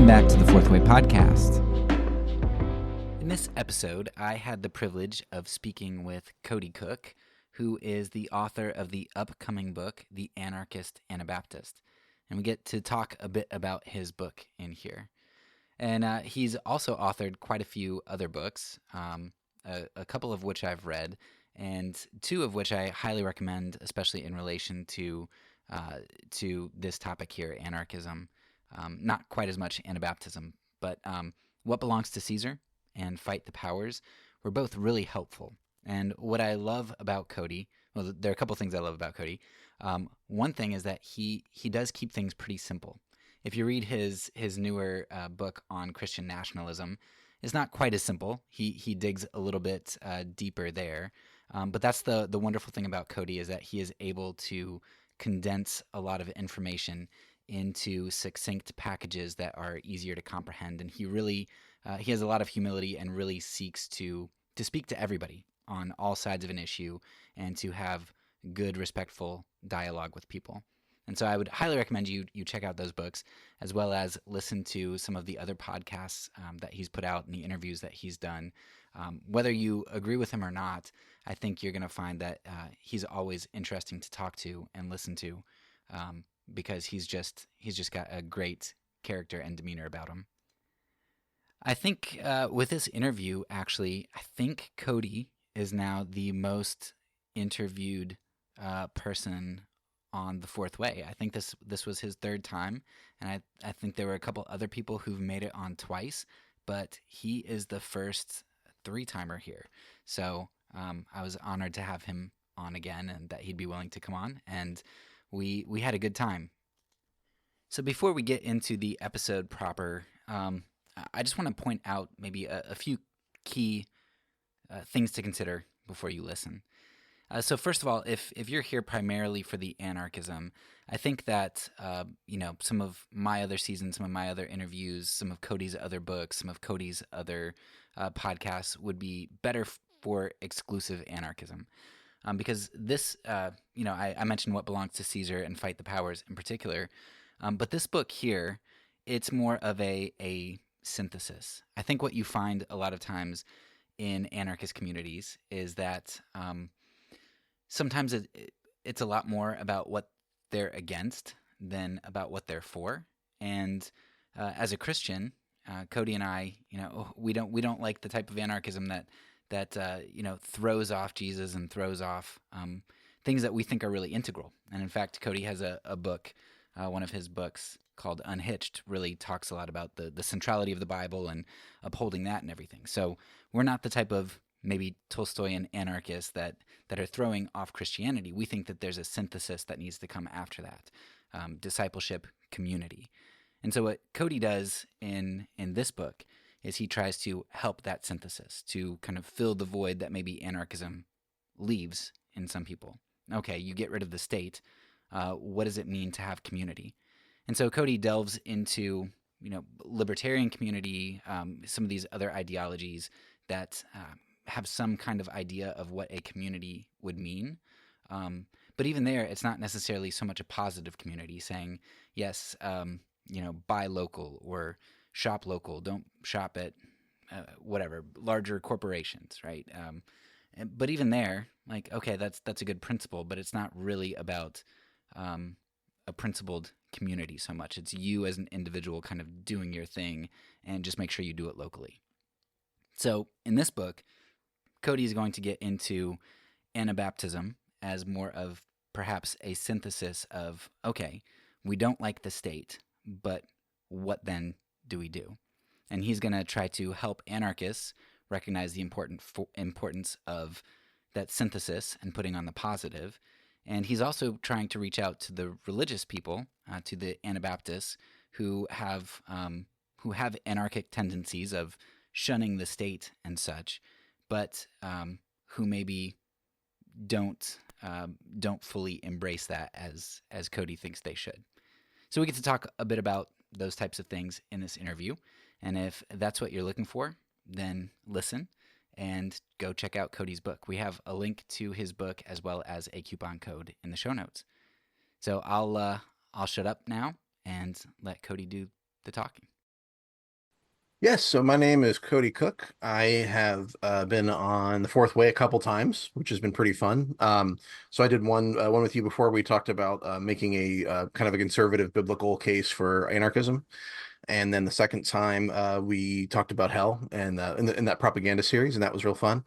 Welcome back to the Fourth Way Podcast. In this episode, I had the privilege of speaking with Cody Cook, who is the author of the upcoming book, The Anarchist Anabaptist. And we get to talk a bit about his book in here. And he's also authored quite a few other books, a couple of which I've read, and two of which I highly recommend, especially in relation to this topic here, anarchism. Not quite as much Anabaptism, but What Belongs to Caesar and Fight the Powers were both really helpful. And what I love about Cody, well, there are a couple things I love about Cody. One thing is that he does keep things pretty simple. If you read his newer book on Christian nationalism, it's not quite as simple. He digs a little bit deeper there. But that's the wonderful thing about Cody, is that he is able to condense a lot of information into succinct packages that are easier to comprehend. And he really he has a lot of humility and really seeks to speak to everybody on all sides of an issue and to have good, respectful dialogue with people. And so I would highly recommend you check out those books, as well as listen to some of the other podcasts that he's put out and the interviews that he's done. Whether you agree with him or not, I think you're going to find that he's always interesting to talk to and listen to, because he's just got a great character and demeanor about him. I think with this interview, actually, I think Cody is now the most interviewed person on the Fourth Way. I think this was his third time, and I think there were a couple other people who've made it on twice, but he is the first three-timer here. So I was honored to have him on again, and that he'd be willing to come on, and we had a good time. So before we get into the episode proper, I just want to point out maybe a few key things to consider before you listen. So first of all, if you're here primarily for the anarchism, I think that some of my other seasons, some of my other interviews, some of Cody's other books, some of Cody's other podcasts would be better for exclusive anarchism. Because this, I mentioned What Belongs to Caesar and Fight the Powers in particular, but this book here, it's more of a synthesis. I think what you find a lot of times in anarchist communities is that sometimes it's a lot more about what they're against than about what they're for. And as a Christian, Cody and I, we don't like the type of anarchism that throws off Jesus and throws off things that we think are really integral. And in fact, Cody has a book, one of his books called Unhitched, really talks a lot about the centrality of the Bible and upholding that and everything. So we're not the type of maybe Tolstoyan anarchists that are throwing off Christianity. We think that there's a synthesis that needs to come after that, discipleship, community. And so what Cody does in this book is he tries to help that synthesis, to kind of fill the void that maybe anarchism leaves in some people. Okay, you get rid of the state. What does it mean to have community? And so Cody delves into, libertarian community, some of these other ideologies that have some kind of idea of what a community would mean. But even there, it's not necessarily so much a positive community saying, yes, buy local or shop local, don't shop at larger corporations, right? But even there, like, okay, that's a good principle, but it's not really about a principled community so much. It's you as an individual kind of doing your thing, and just make sure you do it locally. So in this book, Cody is going to get into Anabaptism as more of perhaps a synthesis of, okay, we don't like the state, but what then do we do? And he's going to try to help anarchists recognize the importance of that synthesis and putting on the positive. And he's also trying to reach out to the religious people, to the Anabaptists who have anarchic tendencies of shunning the state and such, but who maybe don't fully embrace that as Cody thinks they should. So we get to talk a bit about those types of things in this interview, and if that's what you're looking for, then listen and go check out Cody's book. We have a link to his book as well as a coupon code in the show notes. So I'll shut up now and let Cody do the talking. Yes, so my name is Cody Cook. I have been on The Fourth Way a couple times, which has been pretty fun. So I did one with you before. We talked about making a kind of a conservative biblical case for anarchism, and then the second time we talked about hell and in that propaganda series, and that was real fun.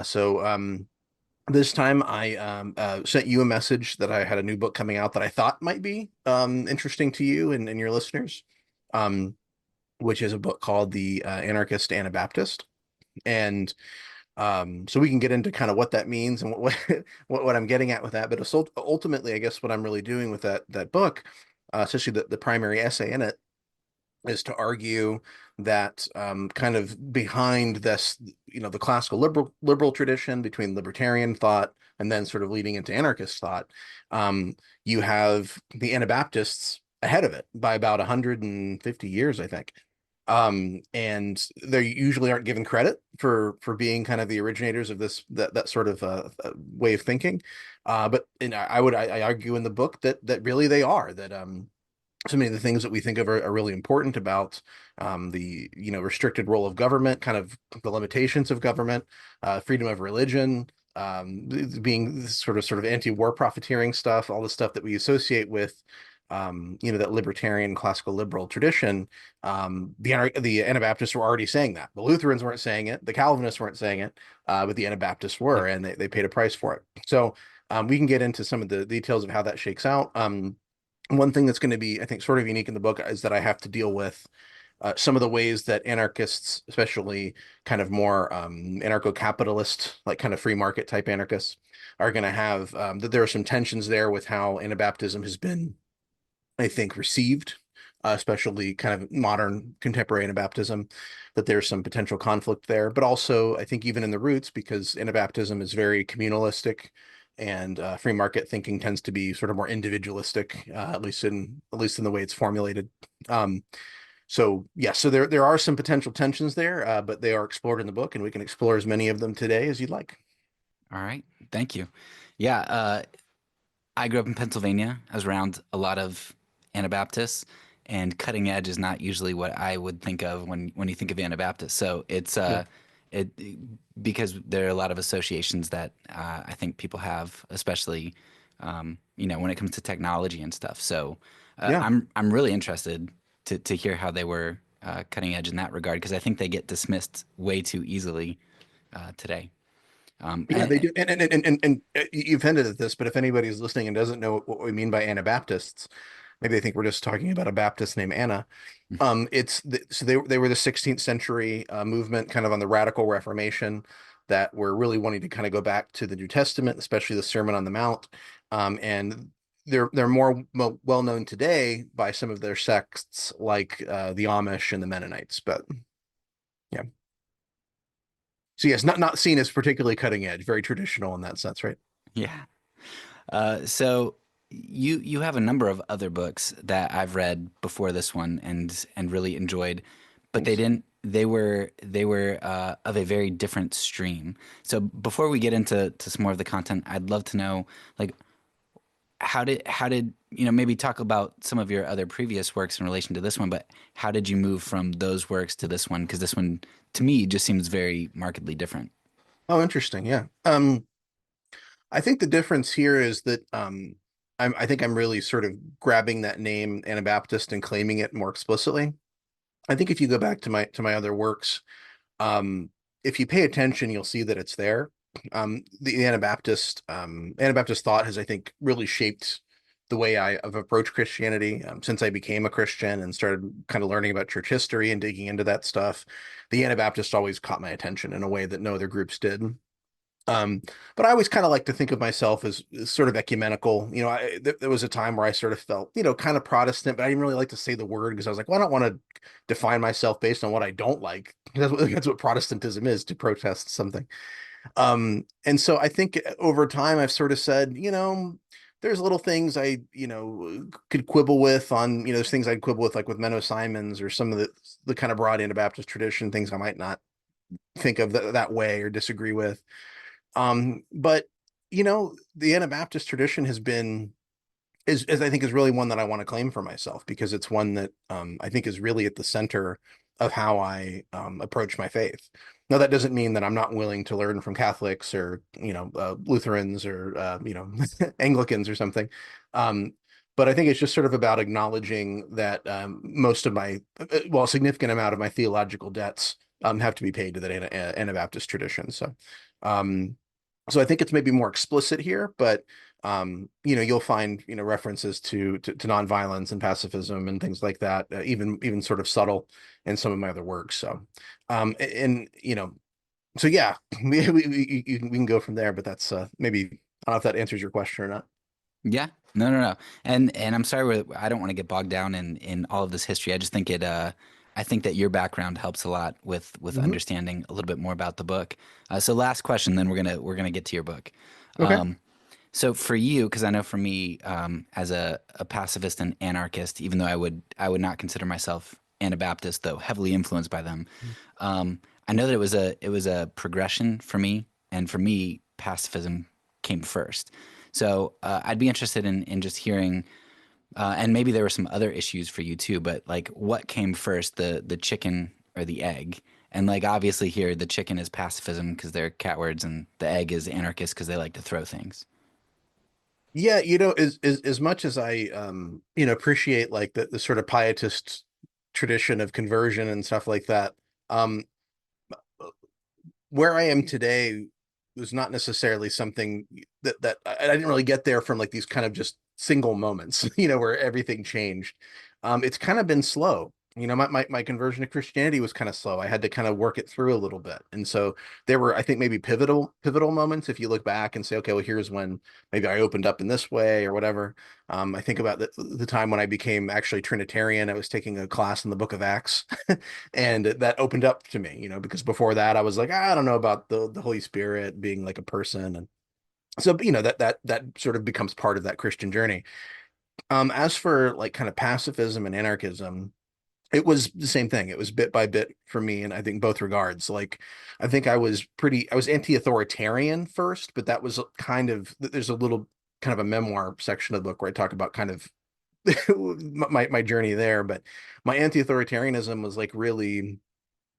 So this time I sent you a message that I had a new book coming out that I thought might be interesting to you and your listeners. Um, which is a book called The Anarchist Anabaptist. And so we can get into kind of what that means and what I'm getting at with that. But ultimately, I guess what I'm really doing with that book, especially the primary essay in it, is to argue that kind of behind this, the classical liberal tradition between libertarian thought and then sort of leading into anarchist thought, you have the Anabaptists ahead of it by about 150 years, I think. And they usually aren't given credit for being kind of the originators of that sort of way of thinking. But I argue in the book that really they are that so many of the things that we think of are really important about the restricted role of government, kind of the limitations of government, freedom of religion, being sort of anti-war profiteering stuff, all the stuff that we associate with that libertarian classical liberal tradition. The Anabaptists were already saying that. The Lutherans weren't saying it, the Calvinists weren't saying it, but the Anabaptists Yeah. were, and they paid a price for it. So we can get into some of the details of how that shakes out. One thing that's going to be, I think, sort of unique in the book is that I have to deal with some of the ways that anarchists, especially kind of more anarcho-capitalist, like kind of free market type anarchists, are going to have that there are some tensions there with how Anabaptism has been, I think, received, especially kind of modern contemporary Anabaptism, that there's some potential conflict there. But also, I think even in the roots, because Anabaptism is very communalistic, and free market thinking tends to be sort of more individualistic, at least in the way it's formulated. Um, so yeah, so there are some potential tensions there, but they are explored in the book, and we can explore as many of them today as you'd like. All right. Thank you. Yeah. I grew up in Pennsylvania. I was around a lot of Anabaptists, and cutting edge is not usually what I would think of when you think of Anabaptist. So Yeah, it because there are a lot of associations that I think people have, especially when it comes to technology and stuff. So yeah. I'm really interested to hear how they were cutting edge in that regard because I think they get dismissed way too easily today. Um, Yeah, and, they and- do. And you've hinted at this, but if anybody's listening and doesn't know what we mean by Anabaptists, maybe they think we're just talking about a Baptist named Anna. So they were the 16th century movement, kind of on the radical Reformation, that were really wanting to kind of go back to the New Testament, especially the Sermon on the Mount. And they're more well known today by some of their sects, like the Amish and the Mennonites. But yeah, so yes, not seen as particularly cutting edge, very traditional in that sense, right? yeah. So you have a number of other books that I've read before this one and really enjoyed, but Thanks. they were of a very different stream. So before we get into some more of the content, I'd love to know like how did maybe talk about some of your other previous works in relation to this one, but how did you move from those works to this one? Because this one to me just seems very markedly different. Oh, interesting. Yeah. I think the difference here is that I think I'm really sort of grabbing that name Anabaptist and claiming it more explicitly. I think if you go back to my other works, um, if you pay attention, you'll see that it's there. The Anabaptist thought has, I think, really shaped the way I've approached Christianity since I became a Christian and started kind of learning about church history and digging into that stuff. The Anabaptist always caught my attention in a way that no other groups did. Um, but I always kind of like to think of myself as sort of ecumenical. There was a time where I sort of felt, kind of Protestant, but I didn't really like to say the word because I was like, well, I don't want to define myself based on what I don't like. That's what Protestantism is, to protest something. And so I think over time I've sort of said, there's little things could quibble with on, there's things I'd quibble with, like with Menno Simons or some of the kind of broad Anabaptist tradition, things I might not think of that way or disagree with. But the Anabaptist tradition has been is I think is really one that I want to claim for myself because it's one that I think is really at the center of how I approach my faith. Now, that doesn't mean that I'm not willing to learn from Catholics or, Lutherans or, Anglicans or something. Um, but I think it's just sort of about acknowledging that most of a significant amount of my theological debts have to be paid to that Anabaptist tradition. Um, so I think it's maybe more explicit here, but you'll find references to nonviolence and pacifism and things like that, even sort of subtle in some of my other works. And so yeah, we can go from there, but that's maybe I don't know if that answers your question or not. Yeah. No, no, no. And I'm sorry, I don't want to get bogged down in all of this history. I just think I think that your background helps a lot with Hmm. understanding a little bit more about the book. So last question, then we're gonna get to your book. Okay. Um, so for you, because I know for me, as a pacifist and anarchist, even though I would not consider myself Anabaptist, though heavily influenced by them, I know that it was a progression for me, and for me, pacifism came first. So I'd be interested in just hearing, and maybe there were some other issues for you too, but like what came first, the chicken or the egg? And like obviously here, the chicken is pacifism because they're catwords, and the egg is anarchist because they like to throw things. Yeah, as much as I appreciate like the sort of pietist tradition of conversion and stuff like that, um where I am today was not necessarily something that I didn't really get there from like these kind of just single moments, where everything changed. It's kind of been slow. My conversion to Christianity was kind of slow. I had to kind of work it through a little bit. And so there were, I think, maybe pivotal moments if you look back and say, okay, well, here's when maybe I opened up in this way or whatever. I think about the time when I became actually Trinitarian. I was taking a class in the Book of Acts, and that opened up to me, because before that I was like, I don't know about the Holy Spirit being like a person, and so that sort of becomes part of that Christian journey. As for like kind of pacifism and anarchism, it was the same thing. It was bit by bit for me, and I think both regards. Like, I think I was anti-authoritarian first, but that was kind of there's a little kind of a memoir section of the book where I talk about kind of my journey there. But my anti-authoritarianism was like really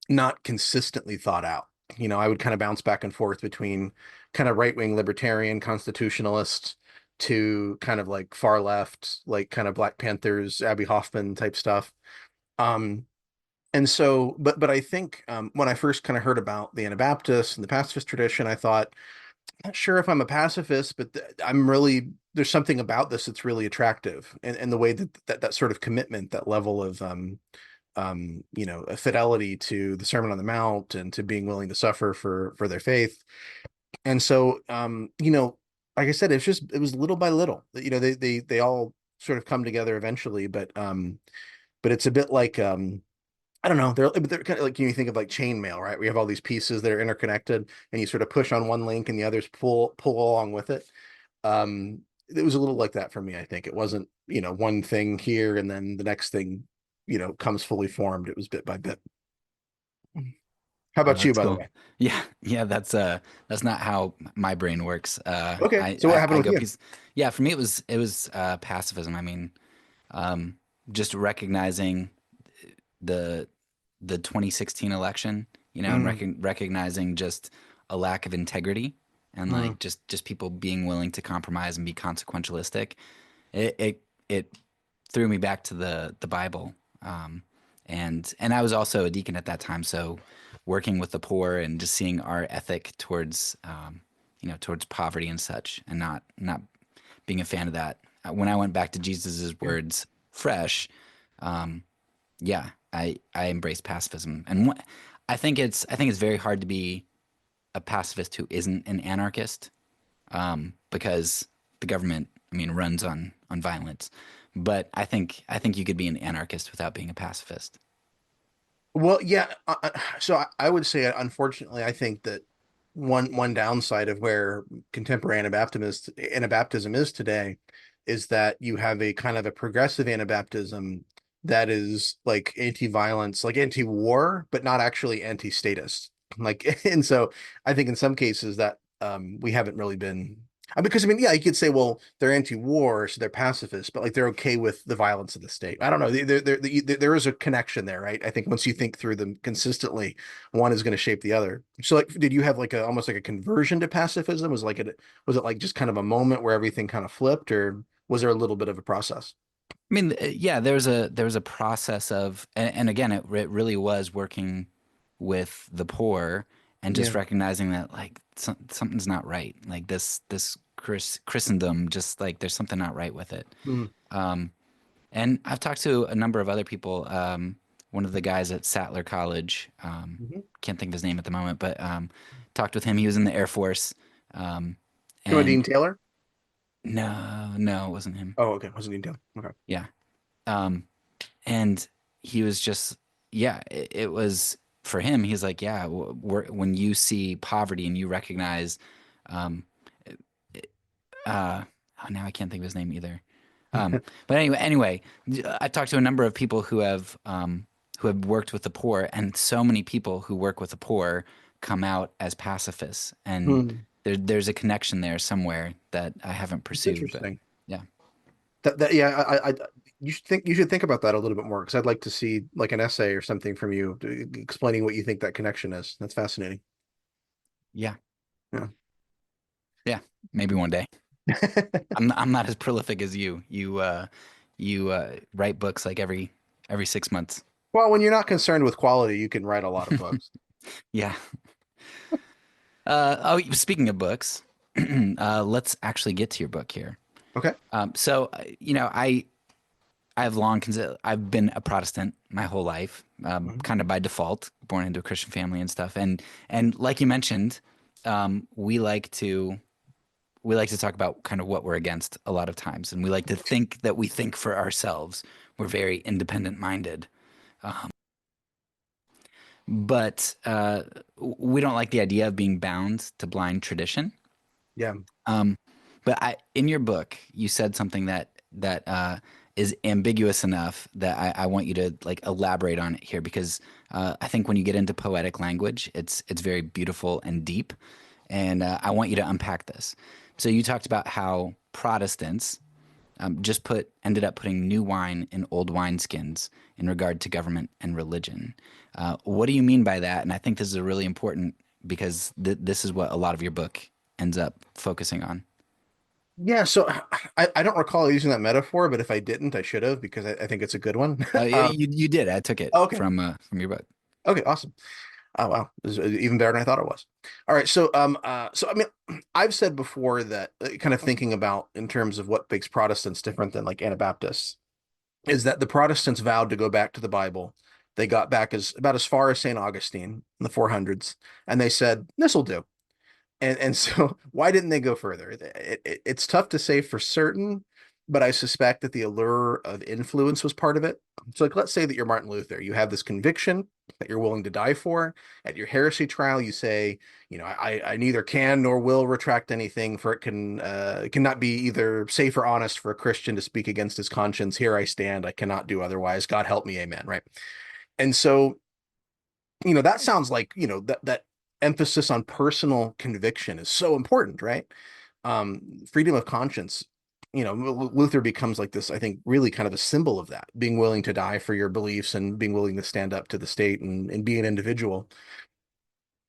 not consistently thought out. I would kind of bounce back and forth between kind of right-wing libertarian constitutionalists to kind of like far left, like kind of Black Panthers, Abby Hoffman type stuff. Um, and so, but I think when I first kind of heard about the Anabaptist and the pacifist tradition, I thought, not sure if I'm a pacifist, but I'm really there's something about this that's really attractive, and the way that sort of commitment, that level of a fidelity to the Sermon on the Mount and to being willing to suffer for their faith. And so, like I said, it was little by little. They all sort of come together eventually, but it's a bit like I don't know. They're kind of like, you think of like chainmail, right? We have all these pieces that are interconnected, and you sort of push on one link, and the others pull along with it. It was a little like that for me. I think it wasn't one thing here and then the next thing comes fully formed. It was bit by bit. How Oh, about you, that's by the cool. way? Yeah, yeah, that's not how my brain works. Okay, so what happened I with go you? piece. Yeah, for me it was pacifism. I mean, um, just recognizing the the 2016 election, and Mm, recognizing just a lack of integrity, and mm, like just people being willing to compromise and be consequentialistic. It threw me back to the Bible, and I was also a deacon at that time, so working with the poor and just seeing our ethic towards towards poverty and such, and not being a fan of that. When I went back to Jesus's words fresh, um, yeah, I embrace pacifism, and I think it's very hard to be a pacifist who isn't an anarchist, because the government, I mean, runs on violence. But I think you could be an anarchist without being a pacifist. well, yeah. So I would say, unfortunately, I think that one downside of where contemporary Anabaptism is today is that you have a kind of a progressive Anabaptism that is like anti-violence, like anti-war, but not actually anti-statist. Like, and so I think in some cases that we haven't really been Because I mean, yeah, you could say, well, they're anti-war, so they're pacifists, but like they're okay with the violence of the state. I don't know. There is a connection there, right? I think once you think through them consistently, one is going to shape the other. So, like, did you have like a almost like a conversion to pacifism? Was it like just kind of a moment where everything kind of flipped, or was there a little bit of a process? I mean, yeah, there was a process of, and again, it really was working with the poor and just Yeah. recognizing that like something's not right. Like this Christendom, just like there's something not right with it. Mm-hmm. Um, and I've talked to a number of other people. One of the guys at Sattler College, can't think of his name at the moment, but talked with him. He was in the Air Force, um, Dean and Taylor? no, it wasn't him. Oh, okay. Wasn't Dean Taylor. Okay. Yeah. Um, and he was just, yeah, it was for him. He's like, yeah, when you see poverty and you recognize, um, uh, oh, now I can't think of his name either. But anyway, I talked to a number of people who have worked with the poor, and so many people who work with the poor come out as pacifists, and Hmm. there's a connection there somewhere that I haven't It's pursued, but interesting. yeah. Yeah, you should think about that a little bit more because I'd like to see like an essay or something from you explaining what you think that connection is. That's fascinating. Yeah. Yeah. Yeah, maybe one day. I'm not as prolific as you. You write books like every 6 months. Well, when you're not concerned with quality, you can write a lot of books. Yeah. Oh, speaking of books, let's actually get to your book here. Okay. I've been a Protestant my whole life, Mhm. kind of by default, born into a Christian family and stuff. And like you mentioned, we like to talk about kind of what we're against a lot of times, and we like to think that we think for ourselves. We're very independent minded. But we don't like the idea of being bound to blind tradition. Yeah. Um, in your book, you said something that is ambiguous enough that I want you to like elaborate on it here because I think when you get into poetic language, it's very beautiful and deep, and I want you to unpack this. So you talked about how Protestants just ended up putting new wine in old wineskins in regard to government and religion. What do you mean by that? And I think this is a really important because this is what a lot of your book ends up focusing on. Yeah. So I don't recall using that metaphor, but if I didn't, I should have because I think it's a good one. You did. I took it Okay. from your book. Okay. Awesome. Oh wow, this is even better than I thought it was. All right, so I mean, I've said before that kind of thinking about in terms of what makes Protestants different than like Anabaptists is that the Protestants vowed to go back to the Bible. They got back as far as St. Augustine in the 400s, and they said this will do. And so why didn't they go further? It's tough to say for certain, but I suspect that the allure of influence was part of it. So like let's say that you're Martin Luther, you have this conviction that you're willing to die for. At your heresy trial, you say, I neither can nor will retract anything, for it cannot be either safe or honest for a Christian to speak against his conscience. Here I stand, I cannot do otherwise. God help me, amen. Right. And so that sounds like, that emphasis on personal conviction is so important, right? Freedom of conscience, Luther becomes like this, I think, really kind of a symbol of that, being willing to die for your beliefs and being willing to stand up to the state and be an individual.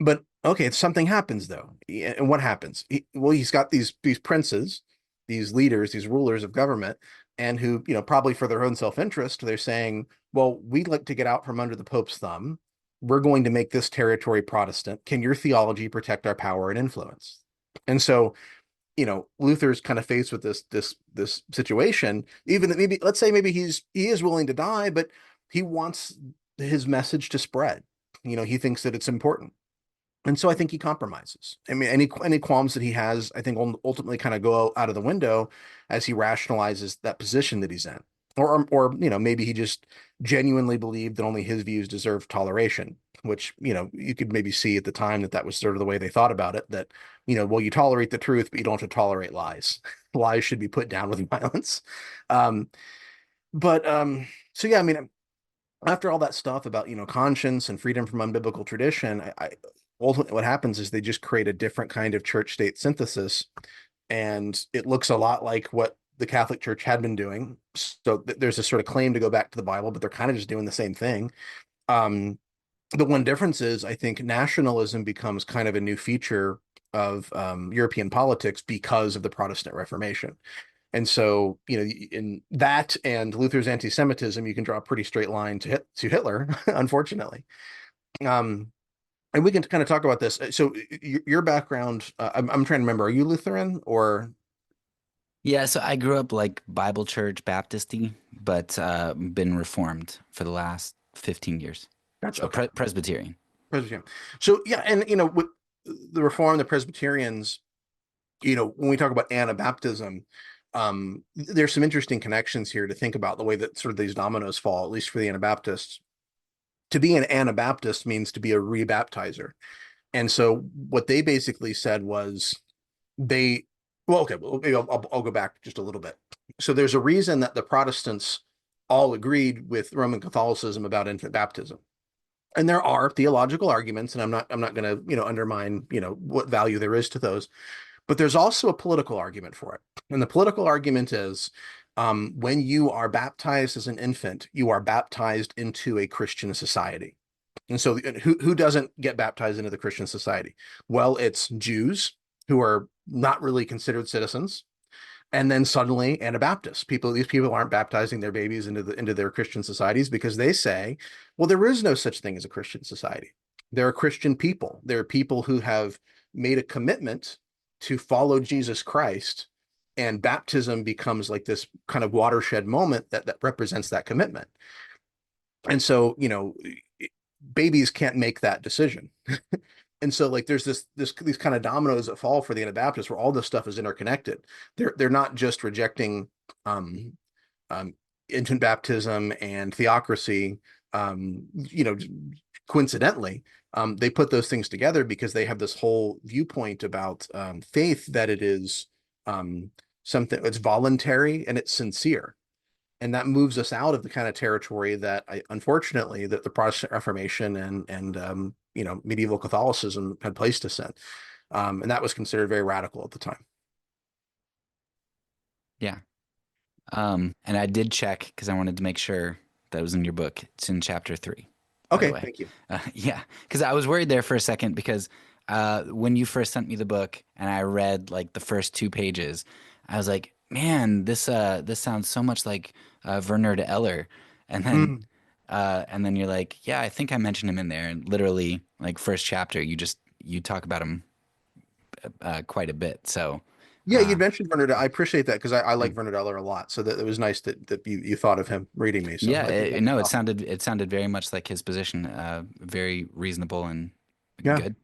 But okay, something happens though. And what happens? He's got these princes, these leaders, these rulers of government, and who, probably for their own self-interest, they're saying, well, we'd like to get out from under the Pope's thumb. We're going to make this territory Protestant. Can your theology protect our power and influence? And so, Luther's kind of faced with this situation, even that maybe, let's say maybe he is willing to die, but he wants his message to spread. He thinks that it's important. And so I think he compromises. I mean, any qualms that he has, I think ultimately kind of go out of the window as he rationalizes that position that he's in. Or maybe he just genuinely believed that only his views deserved toleration, which, you could maybe see at the time that was sort of the way they thought about it, that, well, you tolerate the truth, but you don't have to tolerate lies. Lies should be put down with violence. Um, but so yeah, I mean, after all that stuff about conscience and freedom from unbiblical tradition, I ultimately what happens is they just create a different kind of church state synthesis and it looks a lot like what the Catholic Church had been doing. So there's a sort of claim to go back to the Bible, but they're kind of just doing the same thing. Um, the one difference is I think nationalism becomes kind of a new feature of European politics because of the Protestant Reformation. And so, in that and Luther's anti-Semitism, you can draw a pretty straight line to Hitler, unfortunately. Um, and we can kind of talk about this. So, your background, I'm trying to remember, are you Lutheran or? Yeah, so I grew up like Bible church Baptisty, but been reformed for the last 15 years. Gotcha. So Okay. Presbyterian. Presbyterian. So, yeah. And, with the Reform, the Presbyterians, when we talk about Anabaptism, there's some interesting connections here to think about the way that sort of these dominoes fall, at least for the Anabaptists. To be an Anabaptist means to be a rebaptizer. And so what they basically said was they, well, okay, well, maybe I'll go back just a little bit. So there's a reason that the Protestants all agreed with Roman Catholicism about infant baptism. And there are theological arguments, and I'm not going to, undermine, what value there is to those. But there's also a political argument for it. And the political argument is when you are baptized as an infant, you are baptized into a Christian society. And so who doesn't get baptized into the Christian society? Well, it's Jews who are not really considered citizens. And then suddenly Anabaptists, these people aren't baptizing their babies into their Christian societies because they say, well, there is no such thing as a Christian society. There are Christian people. There are people who have made a commitment to follow Jesus Christ, and baptism becomes like this kind of watershed moment that represents that commitment. And so, babies can't make that decision. And so like there's these kind of dominoes that fall for the Anabaptists where all this stuff is interconnected. They're not just rejecting um, um, infant baptism and theocracy, coincidentally. They put those things together because they have this whole viewpoint about faith, that it is something that's voluntary and it's sincere. And that moves us out of the kind of territory that unfortunately, that the Protestant Reformation and medieval Catholicism had placed us in, and that was considered very radical at the time. Yeah. And I did check because I wanted to make sure that was in your book. It's in chapter 3, by the Okay, way. thank you. Yeah, because I was worried there for a second because when you first sent me the book and I read like the first 2 pages, I was like, man, this sounds so much like Werner de Eller. And then Mm. you're like, yeah, I think I mentioned him in there. And literally, like first chapter, you talk about him quite a bit. So Yeah, uh, you'd mentioned Werner. I appreciate that because I yeah. like Werner Eller a lot. So that it was nice that you thought of him reading me. So Yeah, I think that no, was awesome. it sounded very much like his position, very reasonable and Yeah. good.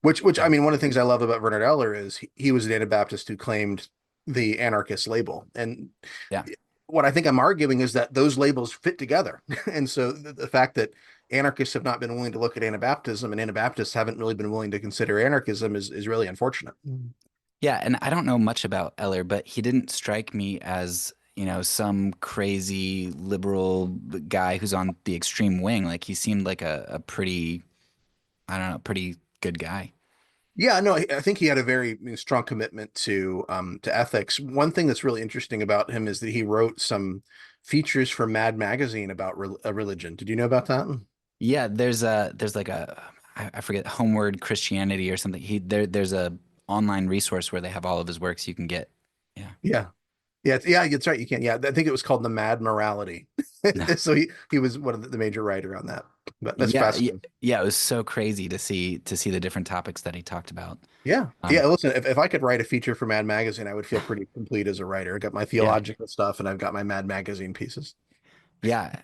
Which I So mean, one of the things I love about Werner Eller is he was an Anabaptist who claimed the anarchist label. And yeah, what I think I'm arguing is that those labels fit together. And so the fact that anarchists have not been willing to look at Anabaptism and Anabaptists haven't really been willing to consider anarchism is really unfortunate. yeah, and I don't know much about Eller, but he didn't strike me as some crazy liberal guy who's on the extreme wing. Like he seemed like a pretty, I don't know, pretty good guy. Yeah, no, I think he had a very strong commitment to ethics. One thing that's really interesting about him is that he wrote some features for Mad Magazine about religion. Did you know about that? Yeah, there's like I forget Homeward Christianity or something. There's a online resource where they have all of his works you can get. Yeah. Yeah. Yeah, yeah, that's right. You can't. Yeah, I think it was called the Mad Morality. So he was one of the major writer on that. But that's Yeah, yeah, fascinating. yeah, it was so crazy to see the different topics that he talked about. Yeah, Um, yeah. Listen, if I could write a feature for Mad Magazine, I would feel pretty complete as a writer. I got my yeah, theological stuff, and I've got my Mad Magazine pieces. yeah.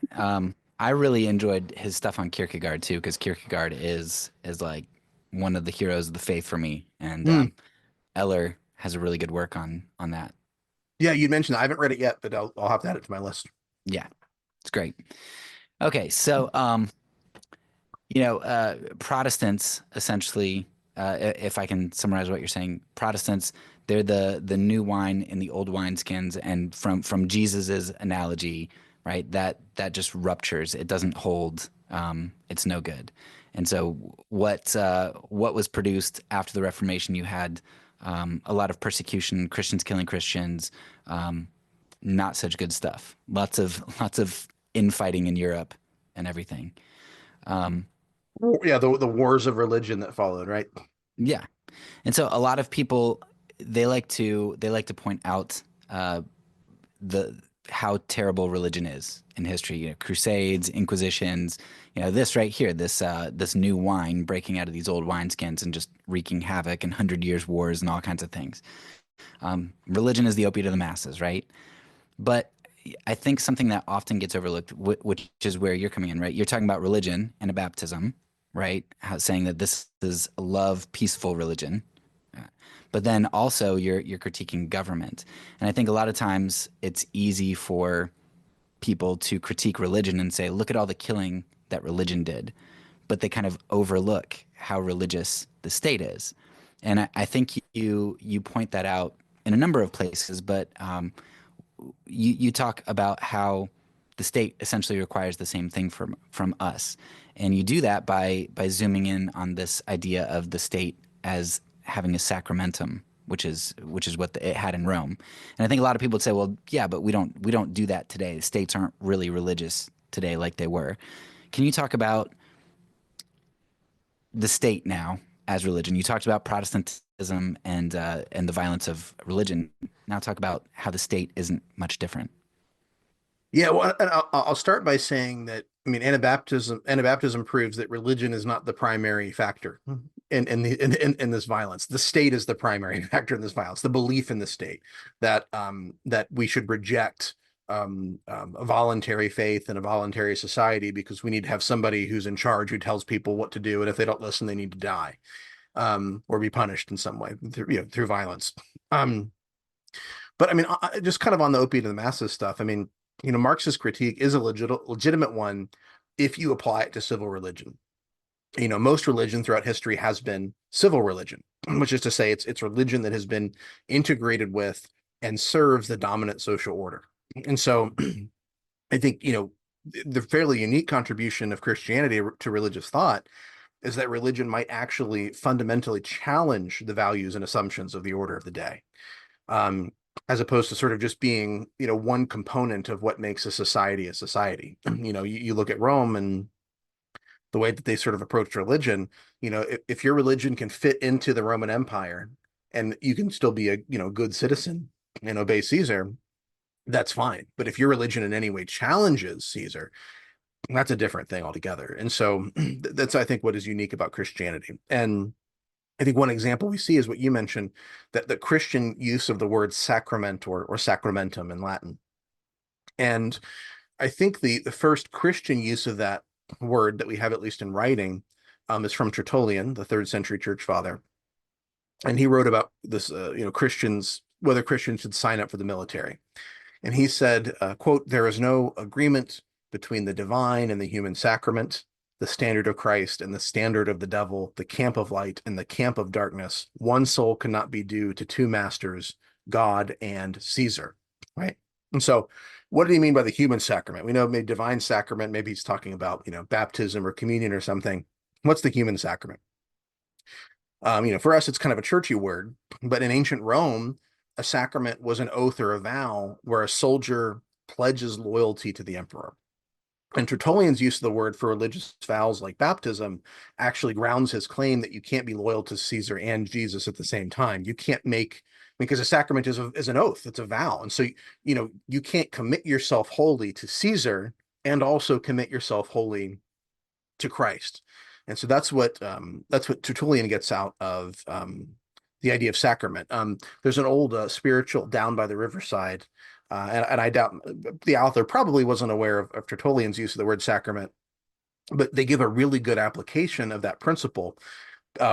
I really enjoyed his stuff on Kierkegaard too, because Kierkegaard is like one of the heroes of the faith for me, and Hmm. Eller has a really good work on that. Yeah, you mentioned that. I haven't read it yet, but I'll have to add it to my list. Yeah, it's great. Okay, so Protestants essentially, if I can summarize what you're saying, Protestants, they're the new wine in the old wineskins, and from Jesus's analogy, right? That just ruptures. It doesn't hold. It's no good. And so what was produced after the Reformation? You had a lot of persecution, Christians killing Christians, um, not such good stuff. Lots of infighting in Europe and everything. Um, Yeah, the wars of religion that followed, right? yeah, and so a lot of people they like to point out uh, the how terrible religion is in history. Crusades, Inquisitions. This right here, this new wine breaking out of these old wineskins and just wreaking havoc and 100 years wars and all kinds of things. Religion is the opiate of the masses, right? But I think something that often gets overlooked, which is where you're coming in, right? You're talking about religion and a baptism, right? Saying that this is a love, peaceful religion. But then also you're critiquing government. And I think a lot of times it's easy for people to critique religion and say, look at all the killing that religion did. But they kind of overlook how religious the state is. And I think you point that out in a number of places, but you talk about how the state essentially requires the same thing from us, and you do that by zooming in on this idea of the state as having a sacramentum, which is what it had in Rome. And I think a lot of people would say, well, yeah, but we don't do that today. States aren't really religious today like they were. Can you talk about the state now as religion? You talked about Protestantism and the violence of religion. Now talk about how the state isn't much different. Yeah, well, and I'll start by saying that I mean Anabaptism proves that religion is not the primary factor in this violence. The state is the primary factor in this violence. The belief in the state that we should reject a voluntary faith and a voluntary society because we need to have somebody who's in charge who tells people what to do, and if they don't listen, they need to die or be punished in some way through violence. Um, but I mean, just kind of on the opiate of the masses stuff. I mean, Marxist critique is a legitimate one if you apply it to civil religion. Most religion throughout history has been civil religion, which is to say it's religion that has been integrated with and serves the dominant social order. And so I think, the fairly unique contribution of Christianity to religious thought is that religion might actually fundamentally challenge the values and assumptions of the order of the day. Um, as opposed to sort of just being, one component of what makes a society a society. You look at Rome and the way that they sort of approached religion, if your religion can fit into the Roman Empire and you can still be a, good citizen and obey Caesar, that's fine. But if your religion in any way challenges Caesar, that's a different thing altogether. And so that's, I think, what is unique about Christianity. And I think one example we see is what you mentioned, that the Christian use of the word sacrament or sacramentum in Latin. And I think the first Christian use of that word that we have, at least in writing, is from Tertullian, the third century church father. And he wrote about this, Christians, whether Christians should sign up for the military. And he said, quote, there is no agreement between the divine and the human sacrament, the standard of Christ and the standard of the devil, the camp of light and the camp of darkness. One soul cannot be due to two masters, God and Caesar, right? And so what did he mean by the human sacrament? We know maybe divine sacrament, maybe he's talking about, baptism or communion or something. What's the human sacrament? For us, it's kind of a churchy word, but in ancient Rome, a sacrament was an oath or a vow where a soldier pledges loyalty to the emperor. And Tertullian's use of the word for religious vows like baptism actually grounds his claim that you can't be loyal to Caesar and Jesus at the same time. You can't because a sacrament is an oath, it's a vow. And so, you can't commit yourself wholly to Caesar and also commit yourself wholly to Christ. And so that's what Tertullian gets out of the idea of sacrament. There's an old spiritual down by the riverside, and I doubt the author probably wasn't aware of Tertullian's use of the word sacrament, but they give a really good application of that principle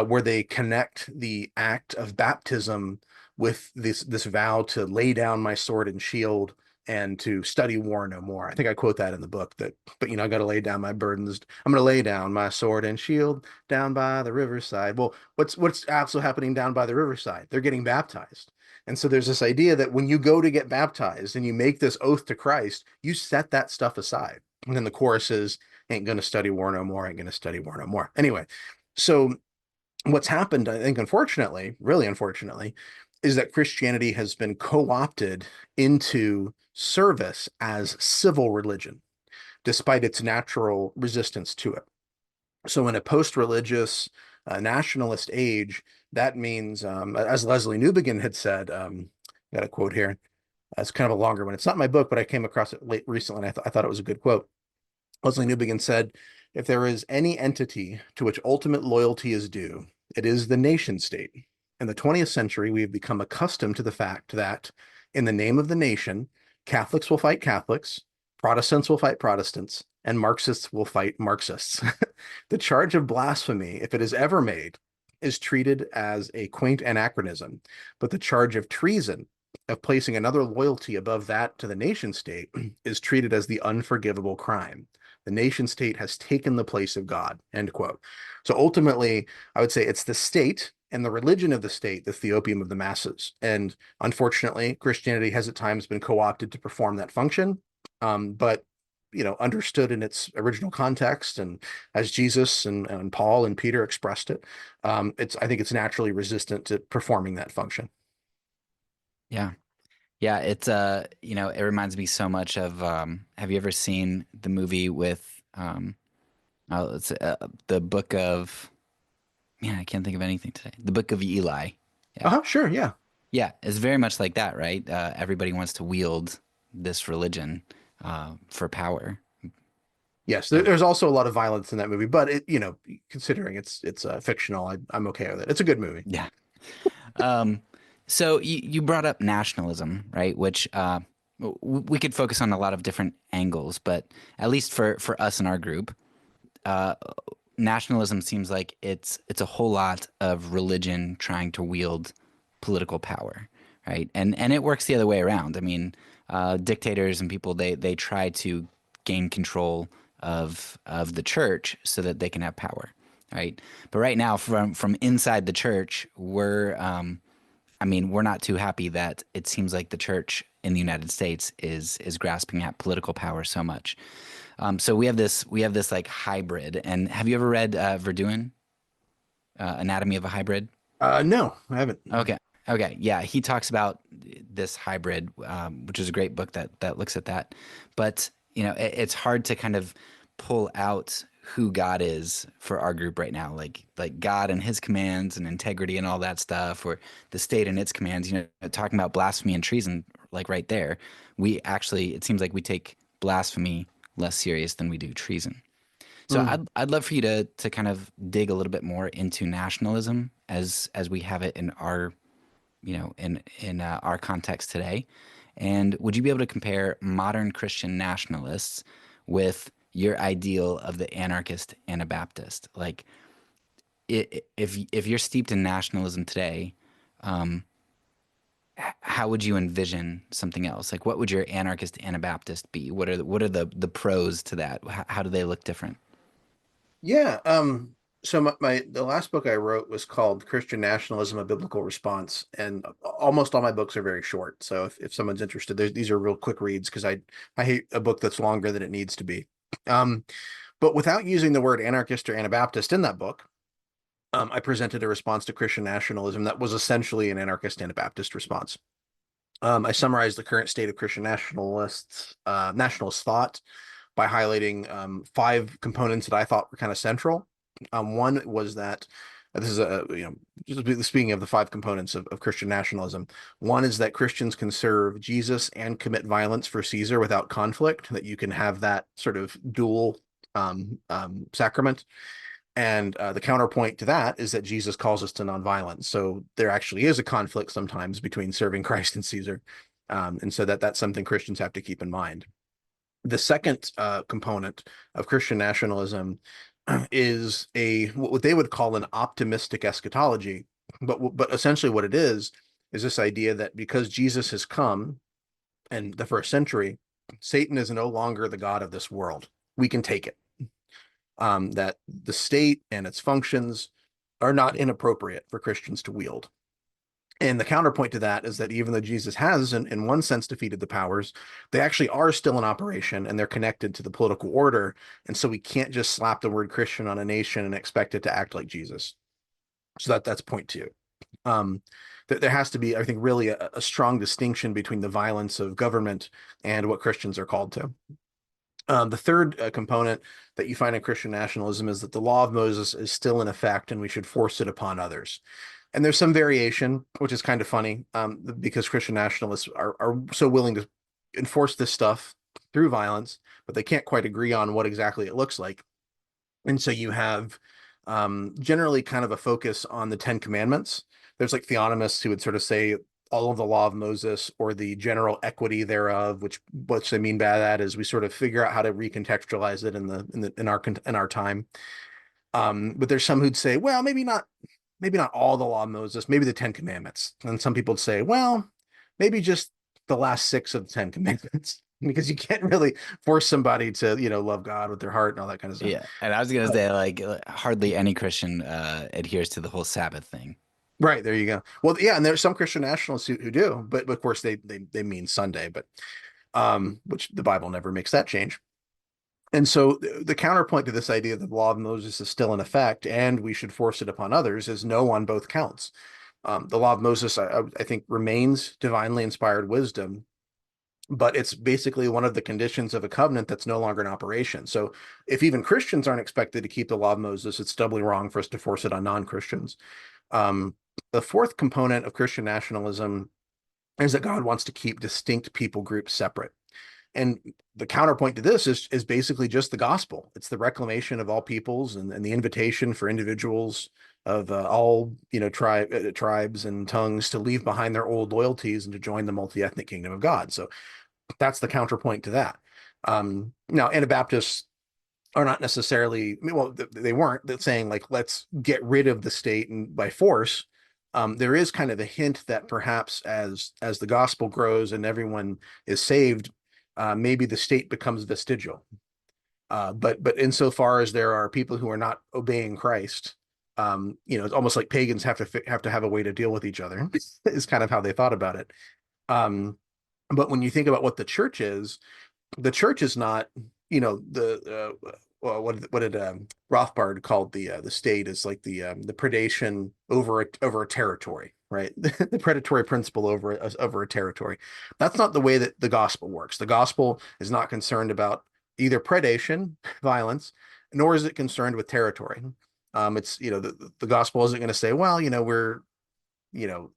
where they connect the act of baptism with this vow to lay down my sword and shield and to study war no more. I think I quote that in the book but I got to lay down my burdens. I'm going to lay down my sword and shield down by the riverside. Well, what's also happening down by the riverside? They're getting baptized. And so there's this idea that when you go to get baptized and you make this oath to Christ, you set that stuff aside. And then the chorus is, ain't going to study war no more, ain't going to study war no more. Anyway, so What's happened, I think, unfortunately, really unfortunately, is that Christianity has been co-opted into service as civil religion, despite its natural resistance to it. So, in a post-religious, nationalist age, that means, as Leslie Newbigin had said, got a quote here. It's kind of a longer one. It's not in my book, but I came across it late recently, and I thought it was a good quote. Leslie Newbigin said, "If there is any entity to which ultimate loyalty is due, it is the nation state. In the 20th century, we have become accustomed to the fact that, in the name of the nation, Catholics will fight Catholics, Protestants will fight Protestants, and Marxists will fight Marxists. The charge of blasphemy, if it is ever made, is treated as a quaint anachronism, but the charge of treason, of placing another loyalty above that to the nation state, is treated as the unforgivable crime. The nation state has taken the place of God," end quote. So ultimately, I would say it's the state and the religion of the state that's the opium of the masses. And unfortunately, Christianity has at times been co-opted to perform that function. But understood in its original context, and as Jesus and Paul and Peter expressed it, I think it's naturally resistant to performing that function. Yeah. Yeah, it's it reminds me so much of have you ever seen the movie with it's the book of man, I can't think of anything today. The Book of Eli. Yeah. Uh-huh, sure, yeah. Yeah, it's very much like that, right? Everybody wants to wield this religion for power. Yes, Yeah. there's also a lot of violence in that movie, but considering it's fictional, I'm okay with it. It's a good movie. Yeah. Um, so you brought up nationalism, right? Which we could focus on a lot of different angles, but at least for us in our group, uh, nationalism seems like it's a whole lot of religion trying to wield political power, right? And it works the other way around. I mean, dictators and people they try to gain control of the church so that they can have power, right? But right now, from inside the church, I mean, we're not too happy that it seems like the church in the United States is grasping at political power so much. So we have this like hybrid. And have you ever read Verdun, Anatomy of a Hybrid? No, I haven't. Okay. Okay. Yeah, he talks about this hybrid, which is a great book that looks at that. But it's hard to kind of pull out who God is for our group right now, like God and His commands and integrity and all that stuff, or the state and its commands. Talking about blasphemy and treason, like right there, we actually it seems like we take blasphemy less serious than we do treason. So Mm. I'd love for you to kind of dig a little bit more into nationalism as we have it in our in our context today. And would you be able to compare modern Christian nationalists with your ideal of the anarchist Anabaptist? Like, if you're steeped in nationalism today, um, how would you envision something else? Like, what would your anarchist Anabaptist be? What are the pros to that? How do they look different? Yeah. So the last book I wrote was called Christian Nationalism: A Biblical Response, and almost all my books are very short. So if someone's interested, these are real quick reads because I hate a book that's longer than it needs to be. Um, but without using the word anarchist or Anabaptist in that book, I presented a response to Christian nationalism that was essentially an anarchist Anabaptist response. I summarized the current state of Christian nationalist thought by highlighting five components that I thought were kind of central. One was that this is just speaking of the five components of Christian nationalism. One is that Christians can serve Jesus and commit violence for Caesar without conflict, that you can have that sort of dual sacrament. And the counterpoint to that is that Jesus calls us to nonviolence. So there actually is a conflict sometimes between serving Christ and Caesar. And so that's something Christians have to keep in mind. The second component of Christian nationalism is what they would call an optimistic eschatology, but essentially what it is this idea that because Jesus has come in the first century, Satan is no longer the god of this world. We can take it. That the state and its functions are not inappropriate for Christians to wield. And the counterpoint to that is that even though Jesus has, in one sense, defeated the powers, they actually are still in operation and they're connected to the political order. And so we can't just slap the word Christian on a nation and expect it to act like Jesus. So that's point two. Um, there has to be, I think, really a strong distinction between the violence of government and what Christians are called to. The third component that you find in Christian nationalism is that the law of Moses is still in effect and we should force it upon others. And there's some variation, which is kind of funny, because Christian nationalists are so willing to enforce this stuff through violence, but they can't quite agree on what exactly it looks like. And so you have generally kind of a focus on the Ten Commandments. There's like theonomists who would sort of say all of the law of Moses or the general equity thereof, which what they mean by that is we sort of figure out how to recontextualize it in our time. But there's some who'd say, well, maybe not all the law of Moses, maybe the Ten Commandments. And some people would say, well, maybe just the last six of the Ten Commandments, because you can't really force somebody to, love God with their heart and all that kind of stuff. Yeah, and I was gonna say like hardly any Christian adheres to the whole Sabbath thing. Right, there you go. Well, yeah, and there's some Christian nationalists who do, but of course they mean Sunday, but which the Bible never makes that change. And so the counterpoint to this idea that the law of Moses is still in effect and we should force it upon others is no on both counts. The law of Moses, I think, remains divinely inspired wisdom, but it's basically one of the conditions of a covenant that's no longer in operation. So if even Christians aren't expected to keep the law of Moses, it's doubly wrong for us to force it on non-Christians. Um, the fourth component of Christian nationalism is that God wants to keep distinct people groups separate. And the counterpoint to this is basically just the gospel. It's the reclamation of all peoples and the invitation for individuals of all tribes and tongues to leave behind their old loyalties and to join the multi-ethnic kingdom of God. So that's the counterpoint to that. Now, Anabaptists are not necessarily, well, they weren't saying like, let's get rid of the state and by force. There is kind of a hint that perhaps as the gospel grows and everyone is saved, maybe the state becomes vestigial. But insofar as there are people who are not obeying Christ, it's almost like pagans have to have a way to deal with each other. Is kind of how they thought about it. But when you think about what the church is not, well, what did Rothbard called the state is like the predation over a territory, right? The predatory principle over a territory. That's not the way that the gospel works. The gospel is not concerned about either predation, violence, nor is it concerned with territory. It's the gospel isn't going to say, well, we're you know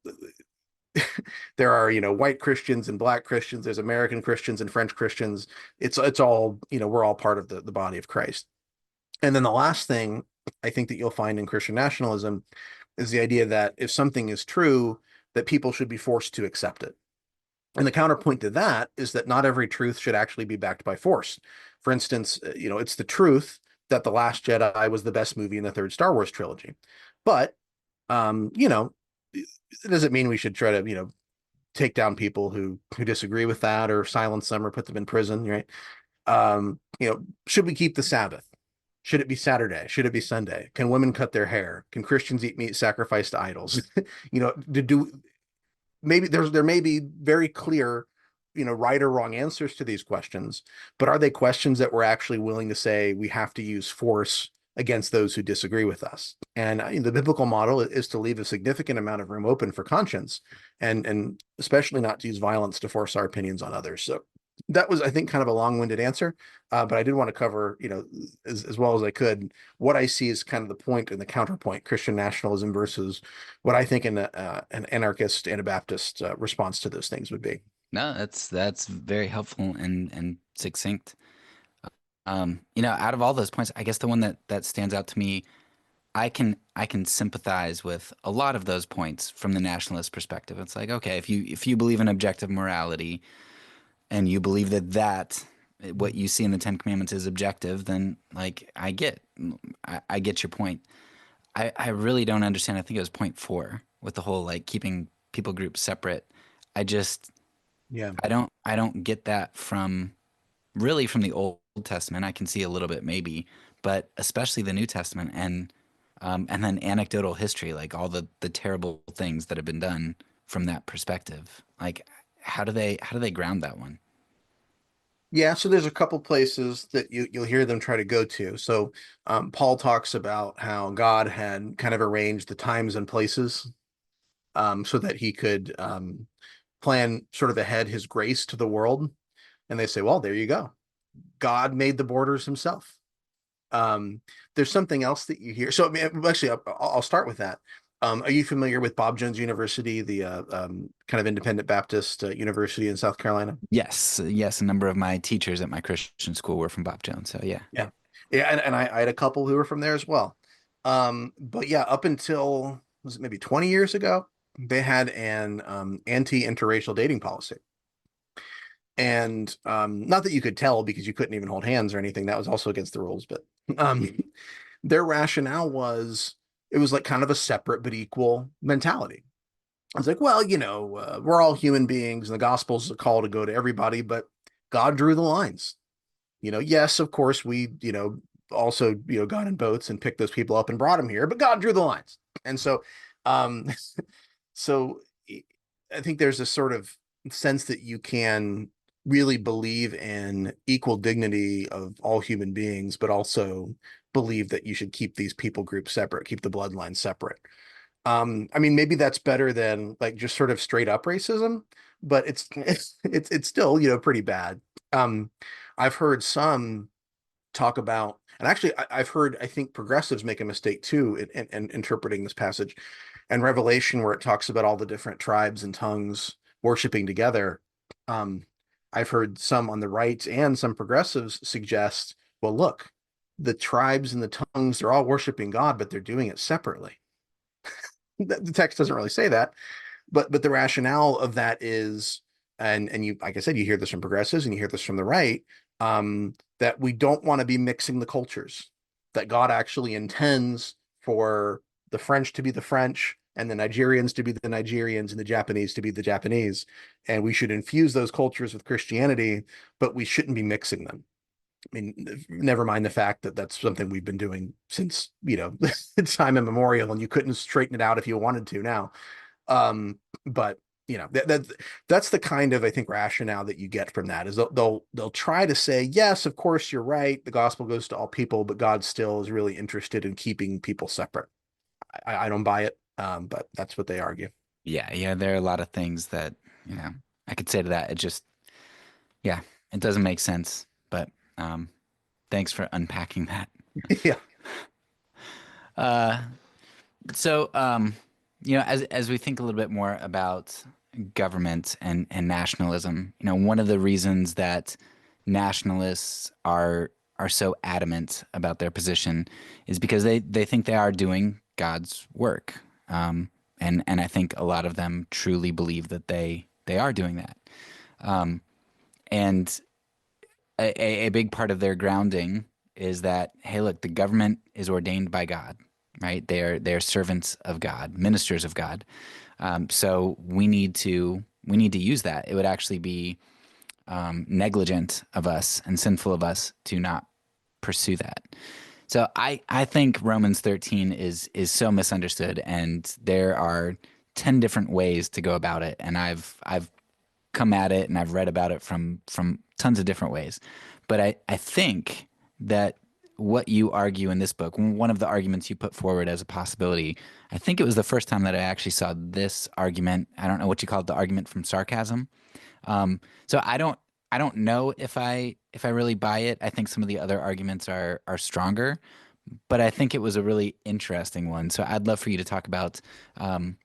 there are white Christians and black Christians, there's American Christians and French Christians. It's all, we're all part of the body of Christ. And then the last thing I think that you'll find in Christian nationalism is the idea that if something is true, that people should be forced to accept it. And the counterpoint to that is that not every truth should actually be backed by force. For instance, it's the truth that The Last Jedi was the best movie in the third Star Wars trilogy. But it doesn't mean we should try to, take down people who disagree with that or silence them or put them in prison, right? Should we keep the Sabbath? Should it be Saturday? Should it be Sunday? Can women cut their hair? Can Christians eat meat sacrificed to idols? Maybe there may be very clear, right or wrong answers to these questions, but are they questions that we're actually willing to say we have to use force against those who disagree with us? And the biblical model is to leave a significant amount of room open for conscience, and especially not to use violence to force our opinions on others. So that was, I think, kind of a long-winded answer, but I did want to cover, as well as I could, what I see as kind of the point and the counterpoint, Christian nationalism versus what I think an anarchist Anabaptist response to those things would be. No, that's very helpful and succinct. Out of all those points, I guess the one that stands out to me, I can sympathize with a lot of those points from the nationalist perspective. It's like, okay, if you believe in objective morality and you believe that what you see in the Ten Commandments is objective, then like I get your point. I really don't understand. I think it was point four with the whole like keeping people groups separate. I just Yeah. I don't get that from really from the Old Testament. I can see a little bit maybe, but especially the New Testament and then anecdotal history, like all the terrible things that have been done from that perspective. Like how do they ground that one? Yeah, so there's a couple places that you'll hear them try to go to. So Paul talks about how God had kind of arranged the times and places so that he could plan sort of ahead his grace to the world. And they say, well, there you go. God made the borders himself. Um, there's something else that you hear. So I mean, actually, I'll start with that. Are you familiar with Bob Jones University, the kind of independent Baptist university in South Carolina? Yes, yes, a number of my teachers at my Christian school were from Bob Jones. So yeah. Yeah. Yeah, and I had a couple who were from there as well. But yeah, up until was it maybe 20 years ago, they had an anti-interracial dating policy. And not that you could tell because you couldn't even hold hands or anything. That was also against the rules, but um, their rationale was it was like kind of a separate but equal mentality. I was like, well, we're all human beings, and the gospel's a call to go to everybody, but God drew the lines. Yes, of course, we, also, got in boats and picked those people up and brought them here, but God drew the lines. And so, um, so I think there's a sort of sense that you can really believe in equal dignity of all human beings, but also believe that you should keep these people groups separate, keep the bloodline separate. I mean, maybe that's better than like just sort of straight up racism, but it's still, pretty bad. Um, I've heard some talk about, and actually, I've heard, I think progressives make a mistake too in interpreting this passage and Revelation, where it talks about all the different tribes and tongues worshiping together. Um, I've heard some on the right and some progressives suggest, well, look, the tribes and the tongues, they're all worshiping God, but they're doing it separately. The text doesn't really say that, but the rationale of that is, and you, like I said, you hear this from progressives and you hear this from the right, that we don't want to be mixing the cultures, that God actually intends for the French to be the French and the Nigerians to be the Nigerians and the Japanese to be the Japanese, and we should infuse those cultures with Christianity, but we shouldn't be mixing them. I mean, never mind the fact that that's something we've been doing since, time immemorial, and you couldn't straighten it out if you wanted to now. But that's the kind of, I think, rationale that you get from that is they'll try to say, yes, of course you're right, the gospel goes to all people, but God still is really interested in keeping people separate. I don't buy it, but that's what they argue. Yeah, yeah, there are a lot of things that, you know, I could say to that. It just, yeah, it doesn't make sense. But um, thanks for unpacking that. Yeah. Uh, so, as we think a little bit more about government and nationalism, one of the reasons that nationalists are so adamant about their position is because they think they are doing God's work. And I think a lot of them truly believe that they are doing that. And a big part of their grounding is that, hey, look, the government is ordained by God, right? They're servants of God, ministers of God. So we need to use that. It would actually be negligent of us and sinful of us to not pursue that. So I think Romans 13 is so misunderstood, and there are 10 different ways to go about it, and I've come at it and I've read about it from tons of different ways. But I think that what you argue in this book, one of the arguments you put forward as a possibility, I think it was the first time that I actually saw this argument. I don't know what you call it, the argument from sarcasm. So I don't know if I really buy it. I think some of the other arguments are stronger, but I think it was a really interesting one. So I'd love for you to um,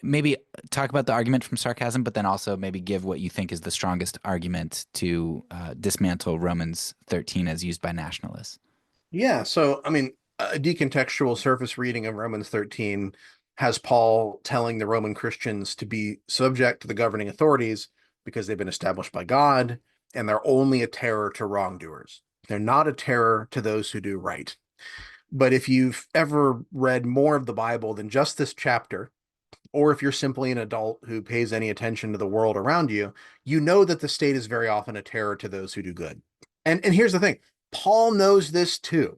maybe talk about the argument from sarcasm, but then also maybe give what you think is the strongest argument to dismantle Romans 13 as used by nationalists. Yeah. So, I mean, a decontextual surface reading of Romans 13 has Paul telling the Roman Christians to be subject to the governing authorities because they've been established by God and they're only a terror to wrongdoers. They're not a terror to those who do right. But if you've ever read more of the Bible than just this chapter, or if you're simply an adult who pays any attention to the world around you, you know that the state is very often a terror to those who do good. And here's the thing, Paul knows this too,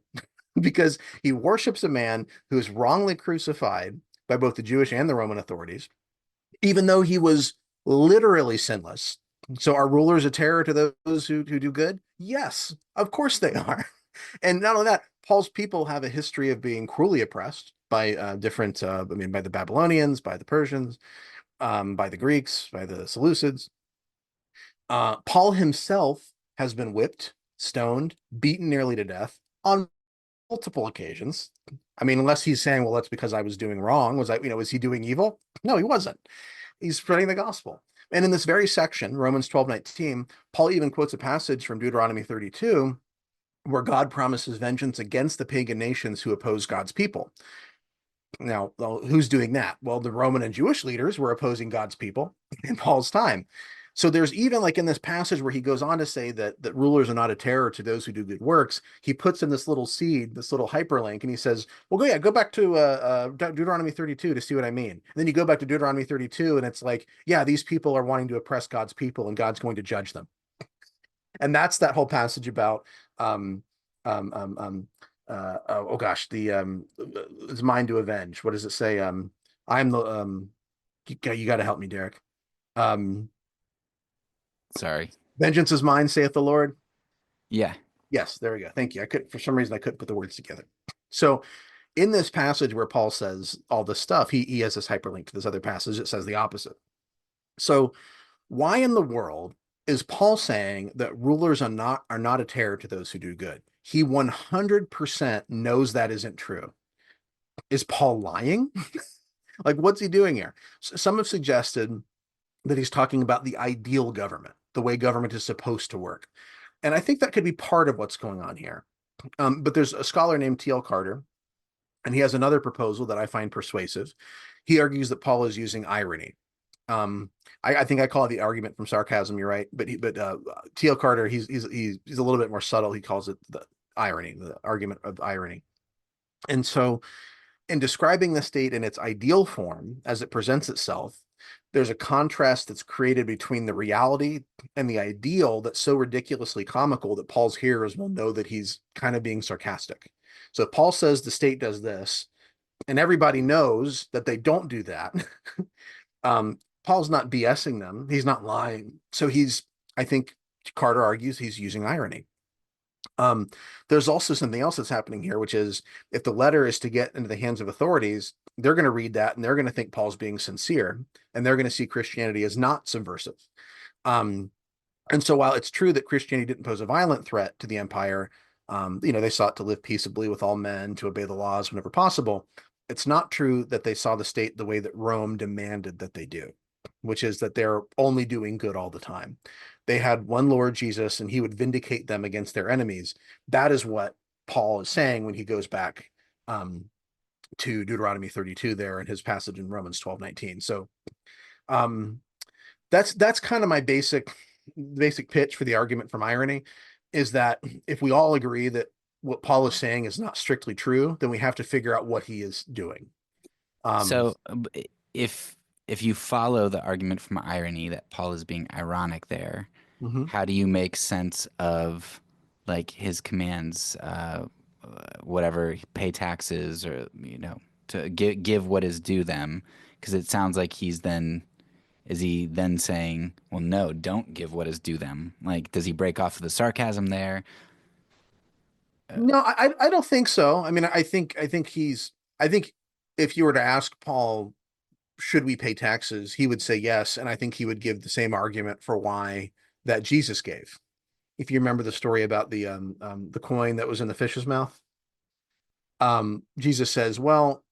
because he worships a man who is wrongly crucified by both the Jewish and the Roman authorities, even though he was literally sinless. So are rulers a terror to those who do good? Yes, of course they are. And not only that, Paul's people have a history of being cruelly oppressed by different, I mean, by the Babylonians, by the Persians, by the Greeks, by the Seleucids. Paul himself has been whipped, stoned, beaten nearly to death on multiple occasions. I mean, unless he's saying, well, that's because I was doing wrong. Was he doing evil? No, he wasn't. He's spreading the gospel. And in this very section, Romans 12:19, Paul even quotes a passage from Deuteronomy 32 where God promises vengeance against the pagan nations who oppose God's people. Now, who's doing that? Well, the Roman and Jewish leaders were opposing God's people in Paul's time. So there's even like in this passage where he goes on to say that rulers are not a terror to those who do good works. He puts in this little seed, this little hyperlink, and he says, "Well, go back to Deuteronomy 32 to see what I mean." And then you go back to Deuteronomy 32, and it's like, yeah, these people are wanting to oppress God's people, and God's going to judge them. And that's that whole passage about um, oh gosh, the is mine to avenge. What does it say? I'm the you got to help me, Derek. Um, Sorry. Vengeance is mine, saith the Lord. Yeah. Yes, there we go. Thank you. I could, for some reason, I couldn't put the words together. So, in this passage where Paul says all this stuff, he has this hyperlink to this other passage that says the opposite. So, why in the world is Paul saying that rulers are not a terror to those who do good? He 100% knows that isn't true. Is Paul lying? Like, what's he doing here? Some have suggested that he's talking about the ideal government, the way government is supposed to work. And I think that could be part of what's going on here. But there's a scholar named T.L. Carter, and he has another proposal that I find persuasive. He argues that Paul is using irony. I think I call it the argument from sarcasm. You're right, but T.L. Carter, he's a little bit more subtle. He calls it the irony, the argument of irony. And so, in describing the state in its ideal form as it presents itself, there's a contrast that's created between the reality and the ideal that's so ridiculously comical that Paul's hearers will know that he's kind of being sarcastic. So if Paul says the state does this, and everybody knows that they don't do that, Paul's not BSing them. He's not lying. So I think Carter argues he's using irony. There's also something else that's happening here, which is if the letter is to get into the hands of authorities, they're going to read that and they're going to think Paul's being sincere, and they're going to see Christianity as not subversive. And so while it's true that Christianity didn't pose a violent threat to the empire, they sought to live peaceably with all men, to obey the laws whenever possible. It's not true that they saw the state the way that Rome demanded that they do, which is that they're only doing good all the time. They had one Lord Jesus, and he would vindicate them against their enemies. That is what Paul is saying when he goes back to Deuteronomy 32 there in his passage in Romans 12:19. So um, that's kind of my basic pitch for the argument from irony, is that if we all agree that what Paul is saying is not strictly true, then we have to figure out what he is doing. So if you follow the argument from irony that Paul is being ironic there, Mhm. how do you make sense of like his commands, whatever, pay taxes or to give what is due them? Because it sounds like is he then saying, well, no, don't give what is due them? Like, does he break off of the sarcasm there? No, I don't think so. I mean, I think if you were to ask Paul, should we pay taxes, he would say yes, and I think he would give the same argument for why that Jesus gave. If you remember the story about the coin that was in the fish's mouth, Jesus says, well,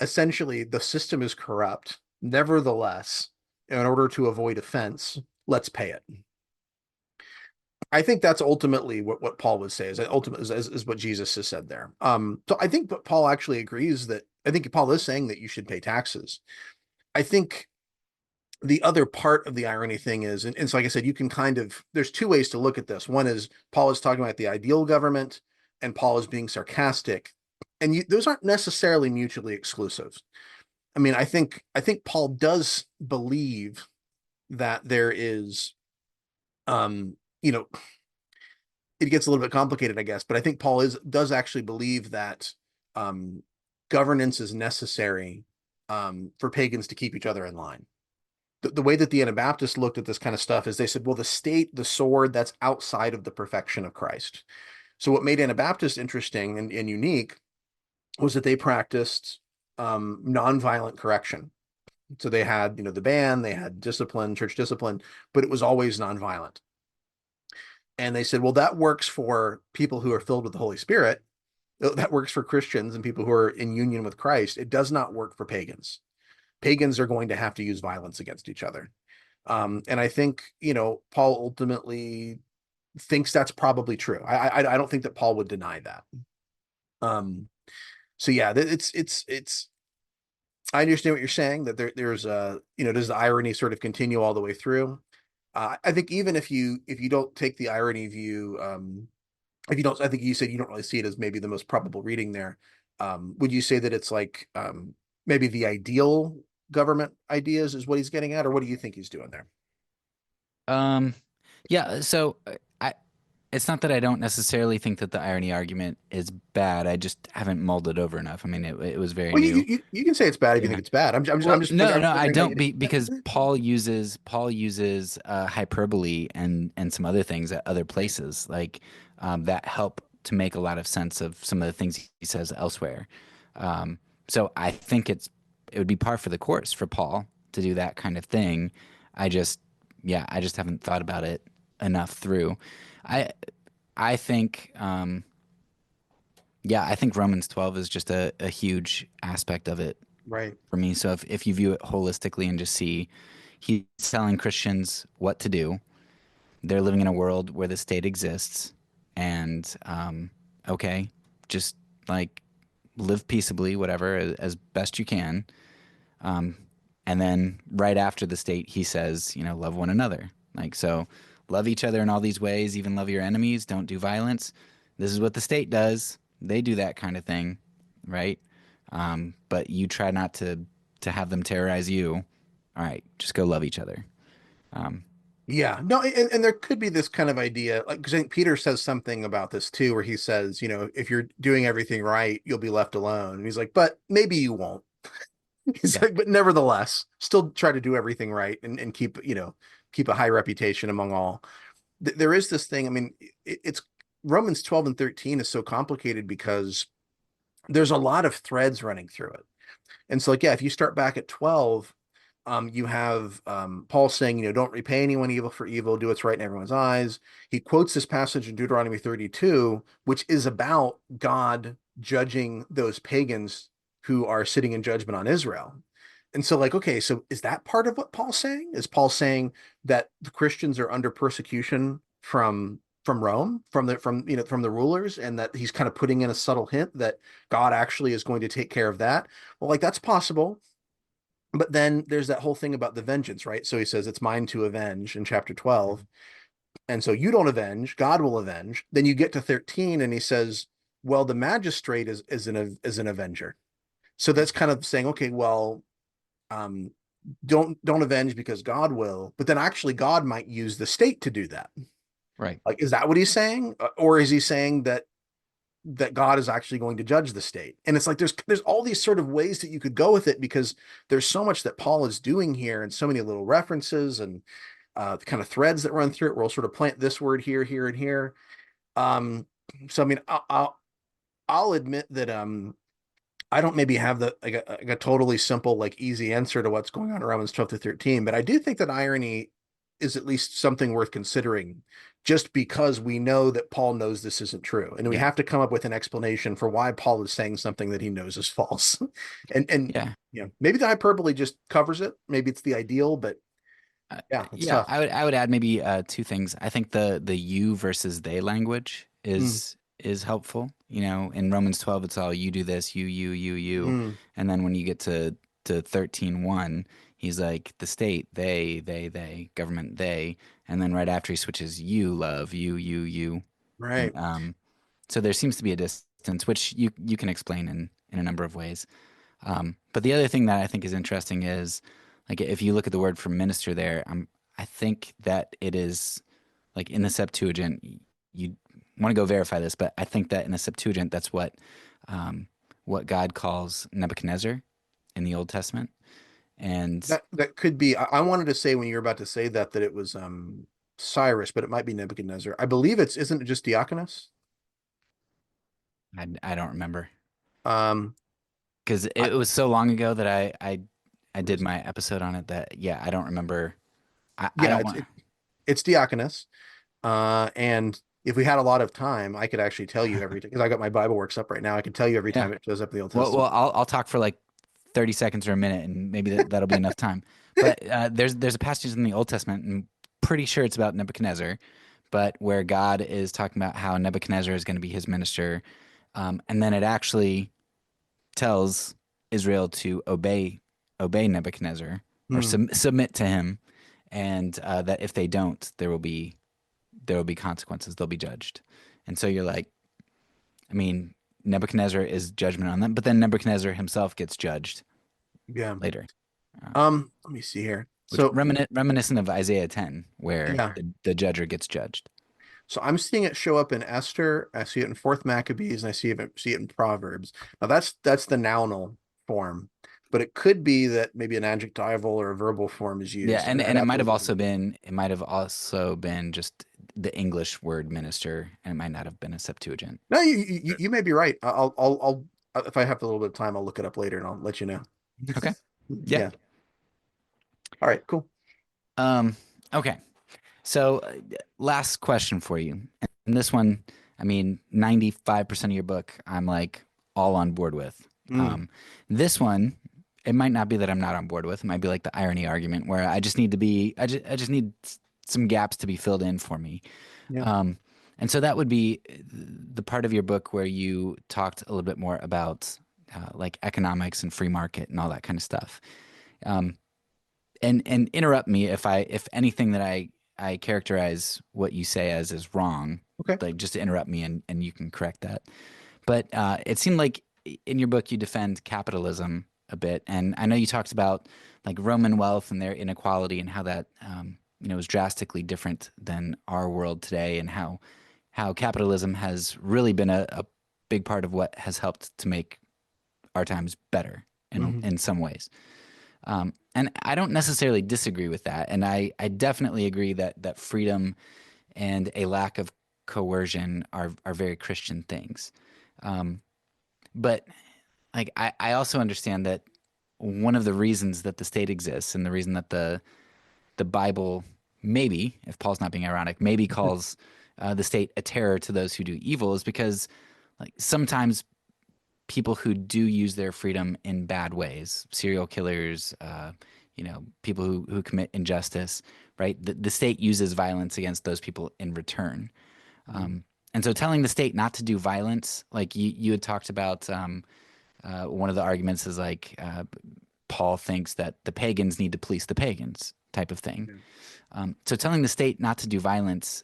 essentially the system is corrupt. Nevertheless, in order to avoid offense, let's pay it. I think that's ultimately what Paul would say is what Jesus has said there. So I think that Paul actually agrees that I think Paul is saying that you should pay taxes. I think the other part of the irony thing is, and so like I said, you can there's two ways to look at this. One is Paul is talking about the ideal government, and Paul is being sarcastic, and those aren't necessarily mutually exclusive. I mean, I think Paul does believe that there is, um, you know, it gets a little bit complicated, I guess, but I think Paul does actually believe that um, governance is necessary for pagans to keep each other in line. the way that the Anabaptists looked at this kind of stuff is they said, well, the state, the sword, that's outside of the perfection of Christ. So what made Anabaptists interesting and unique was that they practiced nonviolent correction. So they had, the band, they had discipline, church discipline, but it was always nonviolent. And they said, well, that works for people who are filled with the Holy Spirit. That works for Christians and people who are in union with Christ. It does not work for pagans. Pagans are going to have to use violence against each other. And I think, Paul ultimately thinks that's probably true. I don't think that Paul would deny that. Um, so yeah, it's I understand what you're saying, that there's does the irony sort of continue all the way through? I think even if you don't take the irony view, if you don't, I think you said you don't really see it as maybe the most probable reading there. Would you say that it's like maybe the ideal government ideas is what he's getting at, or what do you think he's doing there? Um, yeah, so I it's not that I don't necessarily think that the irony argument is bad. I just haven't mulled it over enough. I mean, it was very Well, new. you can say it's bad if you think Yeah. it's bad. I'm Well, just like no, I'm no, I wondering how don't you. because Paul uses hyperbole and some other things at other places like that help to make a lot of sense of some of the things he says elsewhere. Um, so I think it would be par for the course for Paul to do that kind of thing. I just I just haven't thought about it enough through. I I think I think Romans 12 is just a huge aspect of it Right. for me. So if you view it holistically and just see he's telling Christians what to do, they're living in a world where the state exists, and okay, just like live peaceably, whatever, as best you can. Um, and then right after the state, he says, love one another. Like, so love each other in all these ways, even love your enemies, don't do violence. This is what the state does. They do that kind of thing, right? But you try not to have them terrorize you. All right, just go love each other. Um, Yeah, no, and there could be this kind of idea, like, because I think Peter says something about this too, where he says, if you're doing everything right, you'll be left alone. And he's like, but maybe you won't. He's yeah, like, but nevertheless, still try to do everything right and keep, keep a high reputation among all. There is this thing. I mean, it's Romans 12 and 13 is so complicated because there's a lot of threads running through it. And so, like, yeah, if you start back at 12, you have Paul saying, don't repay anyone evil for evil, do what's right in everyone's eyes. He quotes this passage in Deuteronomy 32, which is about God judging those pagans who are sitting in judgment on Israel. And so, like, okay, so is that part of what Paul's saying? Is Paul saying that the Christians are under persecution from Rome, from the rulers, and that he's kind of putting in a subtle hint that God actually is going to take care of that? Well, like, that's possible. But then there's that whole thing about the vengeance, right? So he says it's mine to avenge in chapter 12. And so you don't avenge, God will avenge. Then you get to 13 and he says, well, the magistrate is an avenger. So that's kind of saying, okay, well, um, don't avenge because God will, but then actually God might use the state to do that. right. Like, is that what he's saying? Or is he saying that God is actually going to judge the state? And it's like there's all these sort of ways that you could go with it, because there's so much that Paul is doing here and so many little references and the kind of threads that run through it. We'll sort of plant this word here, here, and here. Um, so I mean, I'll admit that I don't maybe have like a totally simple, like, easy answer to what's going on in Romans 12 to 13, but I do think that irony is at least something worth considering, just because we know that Paul knows this isn't true. And we Yeah, have to come up with an explanation for why Paul is saying something that he knows is false. And yeah. maybe the hyperbole just covers it. Maybe it's the ideal, but yeah, it's Yeah, tough. I would add maybe two things. I think the you versus they language Mm, is helpful. In Romans 12, it's all you do this, you, mm, and then when you get to 13:1, he's like the state, they, government, they, and then right after he switches you love, you, and right. so there seems to be a distance, which you can explain in a number of ways. But the other thing that I think is interesting is, like, if you look at the word for minister there, I think that it is like in the Septuagint. You want to go verify this, but I think that in the Septuagint, that's what God calls Nebuchadnezzar in the Old Testament, And That could be. I wanted to say when you were about to say that it was Cyrus, but it might be Nebuchadnezzar. I believe it's isn't it just Diaconus? I don't remember Um, because I it was so long ago that I what did is it? my episode on it that, yeah, I don't remember. I Yeah, don't want. it's Diaconus. And if we had a lot of time, I could actually tell you every because I got my Bible works up right now. I could tell you every Yeah. time it shows up in the Old Well, Testament. I'll talk for like 30 seconds or a minute, and maybe that'll be enough time. But there's a passage in the Old Testament, and pretty sure it's about Nebuchadnezzar, but where God is talking about how Nebuchadnezzar is going to be his minister, and then it actually tells Israel to obey Nebuchadnezzar or Hmm. submit to him, and that if they don't, there will be consequences. They'll be judged. And so you're like, I mean, Nebuchadnezzar is judgment on them, but then Nebuchadnezzar himself gets judged Yeah. later, uh, Let me see here. which So reminiscent of Isaiah 10, where yeah. the judger gets judged. So I'm seeing it show up in Esther. I see it in Fourth Maccabees, and I see it in Proverbs. Now that's the nounal form, but it could be that maybe an adjectival or a verbal form is Yeah, used. I'd and have to look at it. it might have also been just the English word minister, and it might not have been a Septuagint. No, you may be right. If I have a little bit of time, I'll look it up later and I'll let you know. Okay. Yeah. Yeah. All right. Cool. Um, okay. So, last question for you. And this one, I mean, 95% of your book, I'm like all on board with. Mm, Um, this one, it might not be that I'm not on board with. It might be like the irony argument where I just need to be, I just need some gaps to be filled in for me. yeah. Um, and so that would be the part of your book where you talked a little bit more about like economics and free market and all that kind of stuff. Um, and interrupt me if anything that I characterize what you say as is wrong. Okay. Like just to interrupt me and you can correct that. But it seemed like in your book you defend capitalism a bit, and I know you talked about like Roman wealth and their inequality and how that is drastically different than our world today, and how capitalism has really been a big part of what has helped to make our times better Hmm. in some ways. And I don't necessarily disagree with that. And I definitely agree that freedom and a lack of coercion are very Christian things. Um, but like I also understand that one of the reasons that the state exists and the reason that the Bible maybe, if Paul's not being ironic, maybe calls the state a terror to those who do evil is because like sometimes people who do use their freedom in bad ways, serial killers, people who commit injustice, right? The state uses violence against those people in return. Um, and so telling the state not to do violence, like you had talked about, one of the arguments is like Paul thinks that the pagans need to police the pagans type of thing. Yeah. So telling the state not to do violence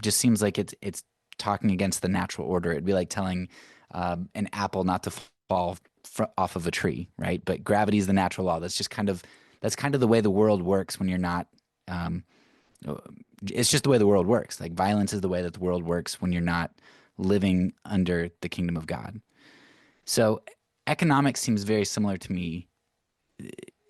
just seems like it's talking against the natural order. It'd be like telling an apple not to fall off of a tree, right? But gravity is the natural law. That's kind of the way the world works when you're not. Um, it's just the way the world works. Like violence is the way that the world works when you're not living under the kingdom of God. So economics seems very similar to me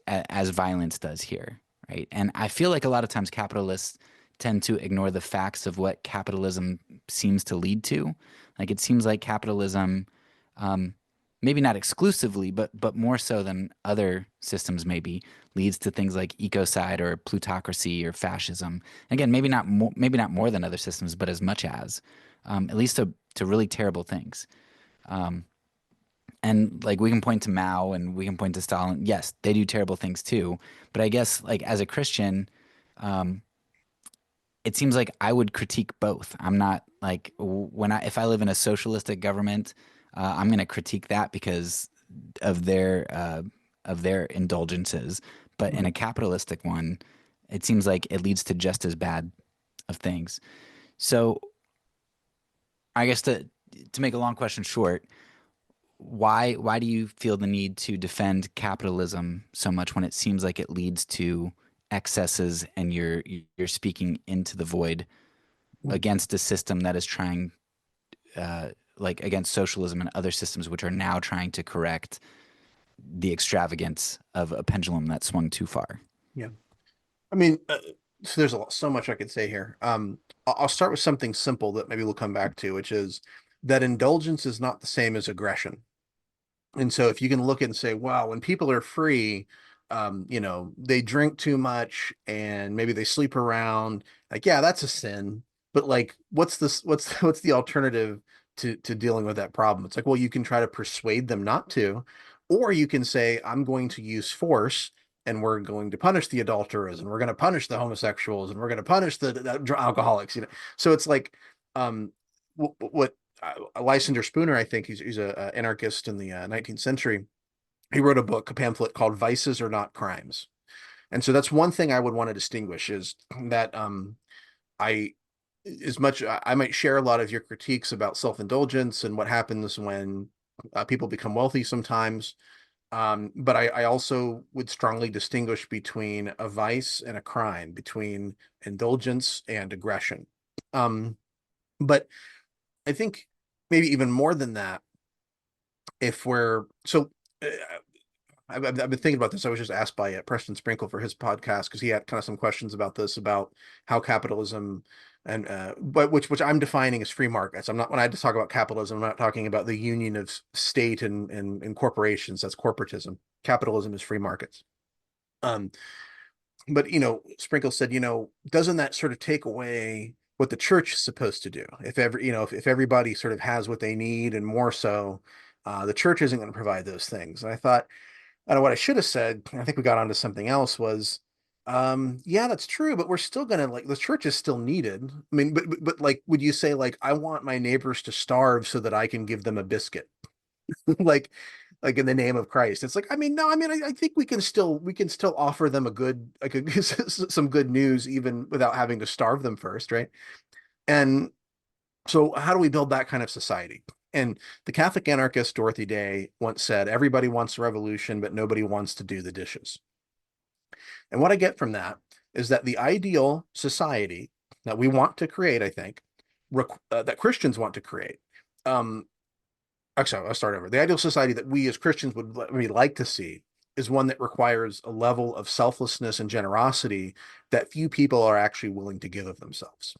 as violence does here, right? And I feel like a lot of times capitalists tend to ignore the facts of what capitalism seems to lead to. Like it seems like capitalism, um, maybe not exclusively, but more so than other systems maybe, leads to things like ecocide or plutocracy or fascism. Again, maybe not more than other systems, but as much as, at least to really terrible things. Um, and like we can point to Mao and we can point to Stalin. Yes, they do terrible things too. But I guess like as a Christian, um, it seems like I would critique both. I'm not like when if I live in a socialistic government, I'm going to critique that because of their indulgences. But in a Mhm. capitalistic one, it seems like it leads to just as bad of things. So I guess to make a long question short, why do you feel the need to defend capitalism so much when it seems like it leads to excesses and you're speaking into the void against a system that is trying uh, like against socialism and other systems which are now trying to correct the extravagance of a pendulum that swung too far. Yeah. I mean, so there's so much I could say here. I'll start with something simple that maybe we'll come back to, which is that indulgence is not the same as aggression. And so if you can look at and say, wow, when people are free, they drink too much and maybe they sleep around, like, yeah, that's a sin. But like, what's this, what's the alternative to dealing with that problem? It's like, well, you can try to persuade them not to, or you can say, I'm going to use force and we're going to punish the adulterers and we're going to punish the homosexuals and we're going to punish the alcoholics, So it's like, what Lysander Spooner, I think he's a anarchist in the 19th century. He wrote a pamphlet called "Vices Are Not Crimes," and so that's one thing I would want to distinguish is that I, as much I might share a lot of your critiques about self-indulgence and what happens when people become wealthy sometimes. But I also would strongly distinguish between a vice and a crime, between indulgence and aggression. Um, but I think maybe even more than that, if we're so uh, I've been thinking about this. I was just asked by Preston Sprinkle for his podcast because he had kind of some questions about this, about how capitalism and but which I'm defining as free markets. I'm not, when I talk about capitalism, I'm not talking about the union of state and corporations. That's corporatism. Capitalism is free markets. Um, but Sprinkle said, doesn't that sort of take away what the church is supposed to do? If everybody sort of has what they need and more so, the church isn't going to provide those things. And I thought, I don't know what I should have said. I think we got onto something else was, yeah, that's true, but we're still gonna, like, the church is still needed. I mean, but like, would you say, like, I want my neighbors to starve so that I can give them a biscuit? like like in the name of Christ. It's like, I mean, no, I mean, I think we can still offer them some good news even without having to starve them first, right? And so how do we build that kind of society? And the Catholic anarchist Dorothy Day once said, everybody wants a revolution, but nobody wants to do the dishes. And what I get from that is that the ideal society that we want to create, I think, that Christians want to create, um, actually, I'll start over. The ideal society that we as Christians would like to see is one that requires a level of selflessness and generosity that few people are actually willing to give of themselves.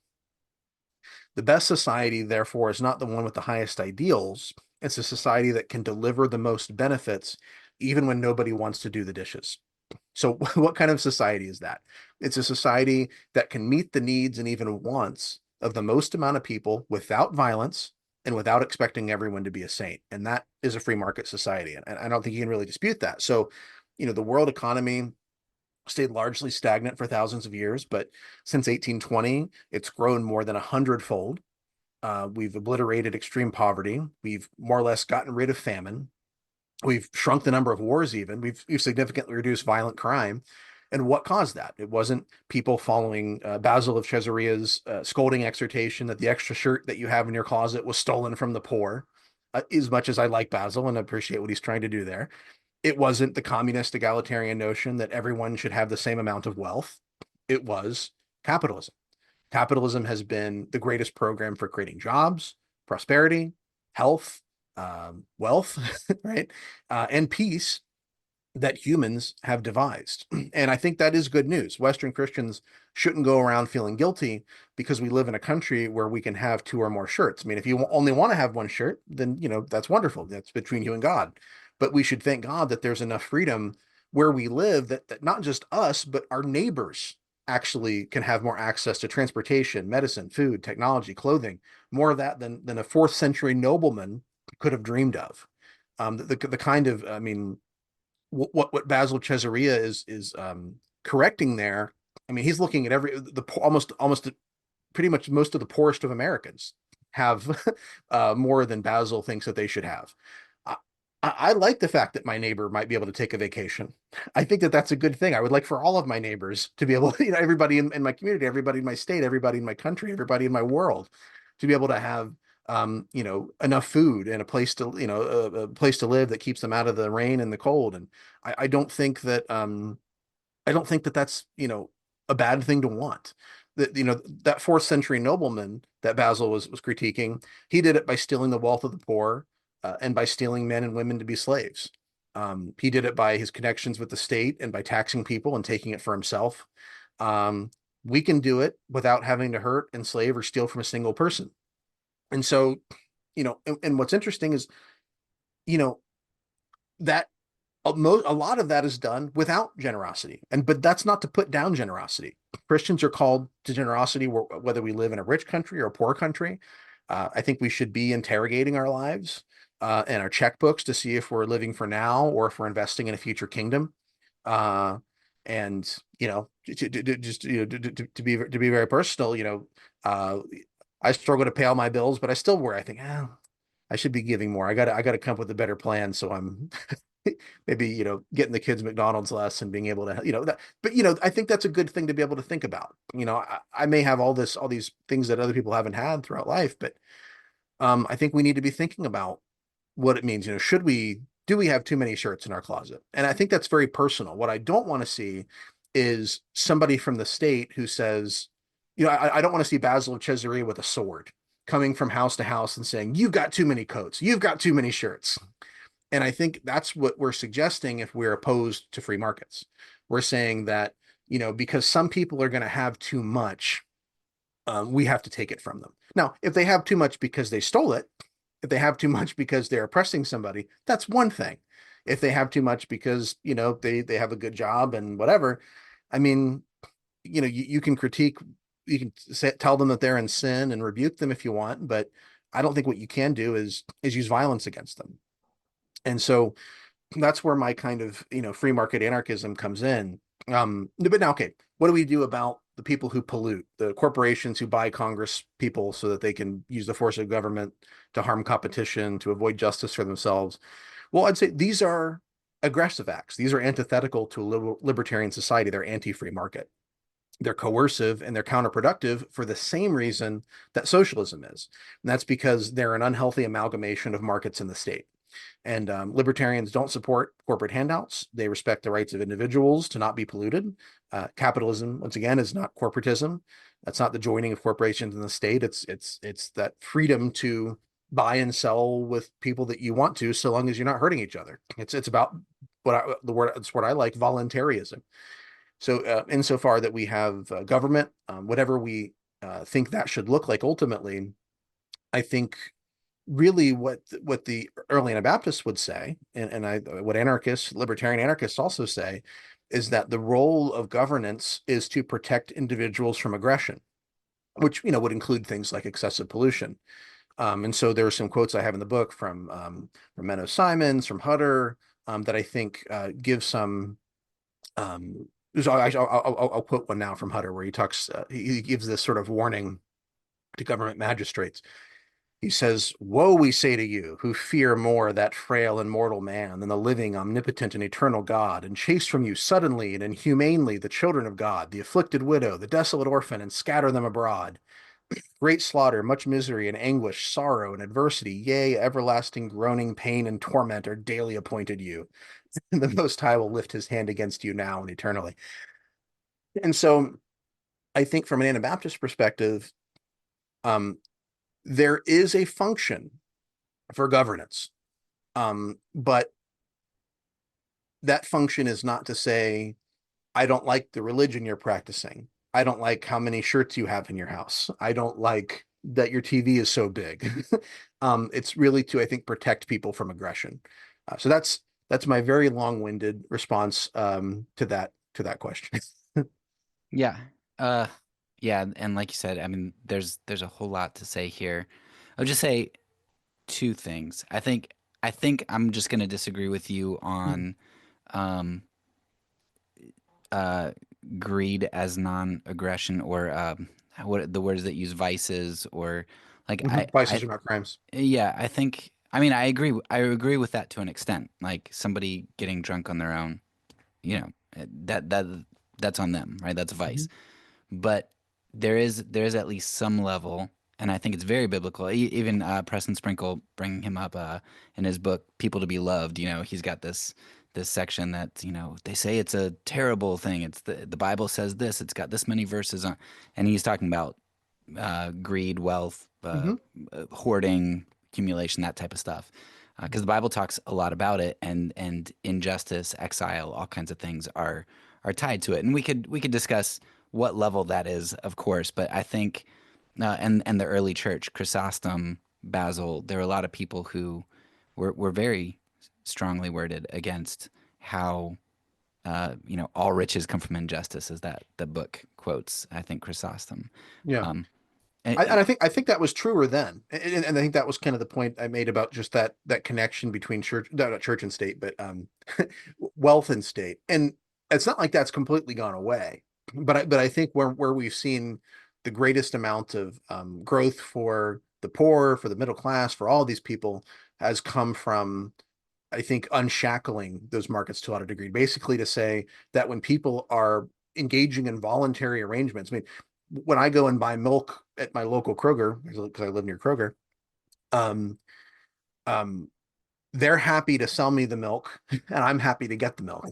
The best society, therefore, is not the one with the highest ideals. It's a society that can deliver the most benefits, even when nobody wants to do the dishes. So, what kind of society is that? It's a society that can meet the needs and even wants of the most amount of people without violence and without expecting everyone to be a saint. And that is a free market society. And I don't think you can really dispute that. So, the world economy stayed largely stagnant for thousands of years, but since 1820, it's grown more than 100-fold. We've obliterated extreme poverty. We've more or less gotten rid of famine. We've shrunk the number of wars even. We've significantly reduced violent crime. And what caused that? It wasn't people following Basil of Caesarea's scolding exhortation that the extra shirt that you have in your closet was stolen from the poor. As much as I like Basil and appreciate what he's trying to do there, it wasn't the communist egalitarian notion that everyone should have the same amount of wealth. It was capitalism. Capitalism has been the greatest program for creating jobs, prosperity, health, wealth, right? And peace that humans have devised. And I think that is good news. Western Christians shouldn't go around feeling guilty because we live in a country where we can have two or more shirts. I mean, if you only want to have one shirt, then, that's wonderful. That's between you and God. But we should thank God that there's enough freedom where we live that not just us, but our neighbors actually can have more access to transportation, medicine, food, technology, clothing, more of that than a fourth century nobleman could have dreamed of. The kind of, I mean, what Basil Caesarea is correcting there. I mean, he's looking at almost pretty much most of the poorest of Americans have more than Basil thinks that they should have. I, I like the fact that my neighbor might be able to take a vacation. I think that that's a good thing. I would like for all of my neighbors to be able, everybody in my community, everybody in my state, everybody in my country, everybody in my world, to be able to have enough food and a place to, a place to live that keeps them out of the rain and the cold. And I don't think that that's, a bad thing to want. That, that fourth century nobleman that Basil was critiquing, he did it by stealing the wealth of the poor, and by stealing men and women to be slaves. He did it by his connections with the state and by taxing people and taking it for himself. Um, we can do it without having to hurt, enslave, or steal from a single person. And so, and what's interesting is, you know, that a lot of that is done without generosity. But that's not to put down generosity. Christians are called to generosity whether we live in a rich country or a poor country. I think we should be interrogating our lives and our checkbooks to see if we're living for now or if we're investing in a future kingdom. Uh, and just to be very personal, I struggle to pay all my bills, but I still worry. I think, I should be giving more. I got to come up with a better plan. So I'm maybe, getting the kids McDonald's less and being able to, that, but I think that's a good thing to be able to think about. I may have all these things that other people haven't had throughout life, but I think we need to be thinking about what it means. Do we have too many shirts in our closet? And I think that's very personal. What I don't want to see is somebody from the state who says, I don't want to see Basil of Caesarea with a sword coming from house to house and saying, you've got too many coats, you've got too many shirts. And I think that's what we're suggesting if we're opposed to free markets. We're saying that, because some people are going to have too much, we have to take it from them. Now, if they have too much because they stole it, if they have too much because they're oppressing somebody, that's one thing. If they have too much because, they have a good job and whatever, I mean, you can critique, you can tell them that they're in sin and rebuke them if you want, but I don't think what you can do is use violence against them. And so that's where my kind of, free market anarchism comes in. But now, okay, what do we do about the people who pollute, the corporations who buy Congress people so that they can use the force of government to harm competition, to avoid justice for themselves? Well, I'd say these are aggressive acts. These are antithetical to a libertarian society. They're anti-free market. They're coercive and they're counterproductive for the same reason that socialism is. And that's because they're an unhealthy amalgamation of markets in the state. And libertarians don't support corporate handouts. They respect the rights of individuals to not be polluted. Capitalism, once again, is not corporatism. That's not the joining of corporations in the state. It's that freedom to buy and sell with people that you want to, so long as you're not hurting each other. It's about it's what I like, voluntarism. So insofar that we have government, whatever we think that should look like ultimately, I think really what the early Anabaptists would say, and what libertarian anarchists also say, is that the role of governance is to protect individuals from aggression, which would include things like excessive pollution. And so there are some quotes I have in the book from Menno Simons, from Hutter, that I think give some. I'll quote one now from Hutter where he talks. He gives this sort of warning to government magistrates. He says, woe, we say to you, who fear more that frail and mortal man than the living, omnipotent, and eternal God, and chase from you suddenly and inhumanely the children of God, the afflicted widow, the desolate orphan, and scatter them abroad. Great slaughter, much misery and anguish, sorrow and adversity, yea, everlasting groaning, pain, and torment are daily appointed you. And the Most High will lift his hand against you now and eternally. And so I think from an Anabaptist perspective, there is a function for governance. But that function is not to say, I don't like the religion you're practicing. I don't like how many shirts you have in your house. I don't like that your TV is so big. It's really to, I think, protect people from aggression. So that's my very long-winded response to that question. Yeah. Yeah, and like you said, I mean, there's a whole lot to say here. I'll just say two things. I think I'm just gonna disagree with you on um uh greed as non-aggression, or what the words that use vices, or like I Vices are not crimes. yeah, I mean I agree with that to an extent. Like somebody getting drunk on their own, that's on them, right? That's a vice. Mhm. But there is at least some level, and I think it's very biblical. Even Preston Sprinkle bringing him up in his book "People to Be Loved." He's got this section that they say it's a terrible thing. It's the Bible says this. It's got this many verses on, and he's talking about greed, wealth, Mhm. hoarding, accumulation, that type of stuff. because the Bible talks a lot about it, and injustice, exile, all kinds of things are tied to it, and we could discuss what level that is, of course. But I think, and the early church, Chrysostom, Basil, there were a lot of people who were very strongly worded against how all riches come from injustice, as that the book quotes. I think Chrysostom. Yeah. Um, And and, I think that was truer then, and I think that was kind of the point I made about just that connection between church, no, not church and state, but wealth and state. And it's not like that's completely gone away, but I think where we've seen the greatest amount of growth for the poor, for the middle class, for all these people, has come from, I think, unshackling those markets to a lot of degree. Basically, to say that when people are engaging in voluntary arrangements, I mean, when I go and buy milk at my local Kroger, because I live near Kroger, um, um, they're happy to sell me the milk, and I'm happy to get the milk.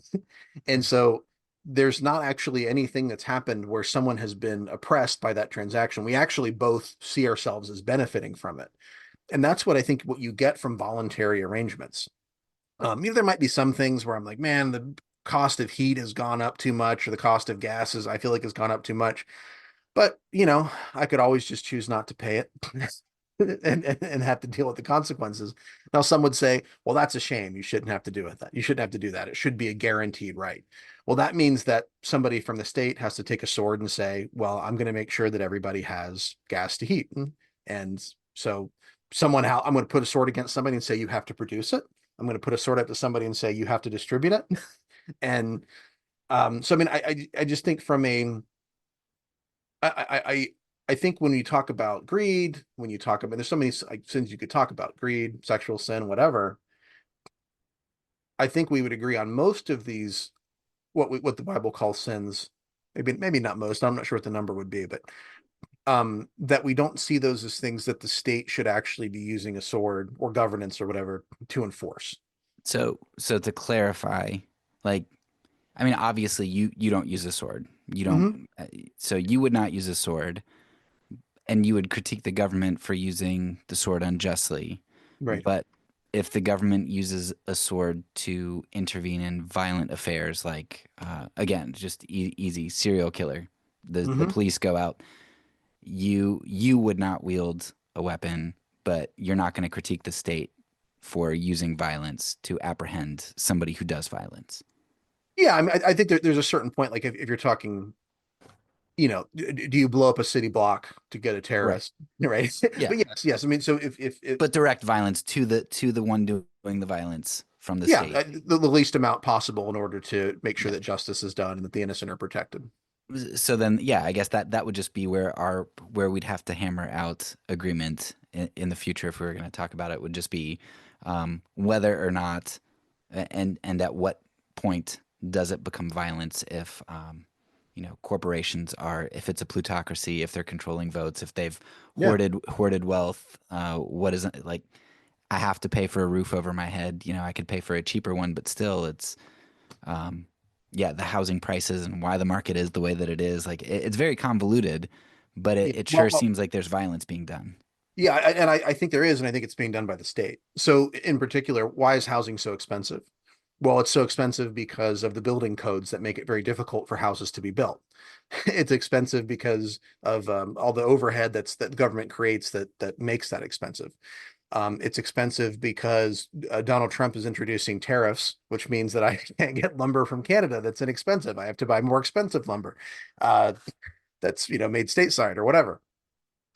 And so there's not actually anything that's happened where someone has been oppressed by that transaction. We actually both see ourselves as benefiting from it. And that's what I think what you get from voluntary arrangements. There might be some things where I'm like, man, the cost of heat has gone up too much, or the cost of gases, I feel like, has gone up too much. But I could always just choose not to pay it and have to deal with the consequences. Now, some would say, well, that's a shame. You shouldn't have to do it that. You shouldn't have to do that. It should be a guaranteed right. Well, that means that somebody from the state has to take a sword and say, well, I'm going to make sure that everybody has gas to heat. And so I'm going to put a sword against somebody and say, you have to produce it. I'm going to put a sword up to somebody and say, you have to distribute it. And so, I mean, I just think from a I think when you talk about greed, when you talk about, there's so many sins you could talk about: greed, sexual sin, whatever. I think we would agree on most of these, what the Bible calls sins. Maybe not most. I'm not sure what the number would be, but that we don't see those as things that the state should actually be using a sword or governance or whatever to enforce. so to clarify, like, I mean, obviously you don't use a sword. You Hmm. don't. So you would not use a sword, and you would critique the government for using the sword unjustly. Right. But if the government uses a sword to intervene in violent affairs, like again, just easy serial killer, the Hmm. police go out, you would not wield a weapon, but you're not going to critique the state for using violence to apprehend somebody who does violence. Yeah, I mean, I think there's a certain point, like if you're talking, do you blow up a city block to get a Right. terrorist? Right. Yeah. But yes. I mean, so if But direct violence to the one doing the violence from the yeah, state. the least amount possible in order to make sure Yeah. that justice is done and that the innocent are protected. So then, yeah, I guess that would just be where we'd have to hammer out agreement in the future if we were going to talk about it. Would just be whether or not, and at what point does it become violence if corporations are, if it's a plutocracy, if they're controlling votes, if they've Yeah. hoarded wealth. What is it like? I have to pay for a roof over my head. I could pay for a cheaper one, but still, it's um, yeah, the housing prices and why the market is the way that it is. Like it's very convoluted, but Yeah. it sure Well, seems like there's violence being done. yeah, and I think there is, and I think it's being done by the state. So, in particular, why is housing so expensive? Well, it's so expensive because of the building codes that make it very difficult for houses to be built. It's expensive because of all the overhead that the government creates that makes that expensive. It's expensive because Donald Trump is introducing tariffs, which means that I can't get lumber from Canada that's inexpensive. I have to buy more expensive lumber that's made stateside or whatever.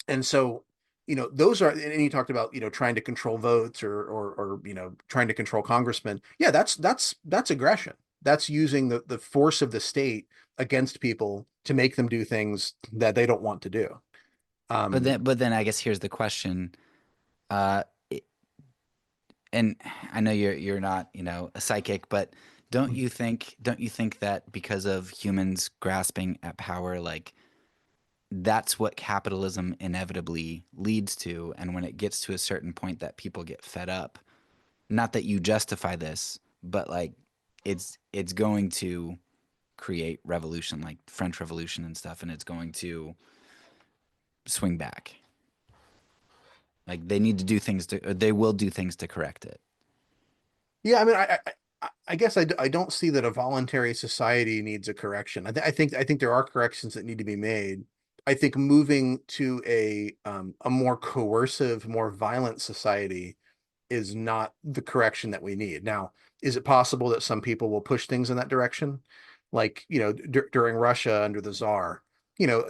And so, those are, and you talked about, trying to control votes or trying to control congressmen. Yeah, that's aggression. That's using the force of the state against people to make them do things that they don't want to do. But Um, then I guess here's the question. Uh, and I know you're not a psychic, but don't you think that because of humans grasping at power, like that's what capitalism inevitably leads to, and when it gets to a certain point that people get fed up, not that you justify this, but like it's going to create revolution, like French Revolution and stuff, and it's going to swing back. Like they need to do things to, or they will do things to correct it. Yeah, I mean, I guess I don't see that a voluntary society needs a correction. I think there are corrections that need to be made. I think moving to a more coercive, more violent society is not the correction that we need. Now, is it possible that some people will push things in that direction? Like, during Russia under the Tsar, Yeah.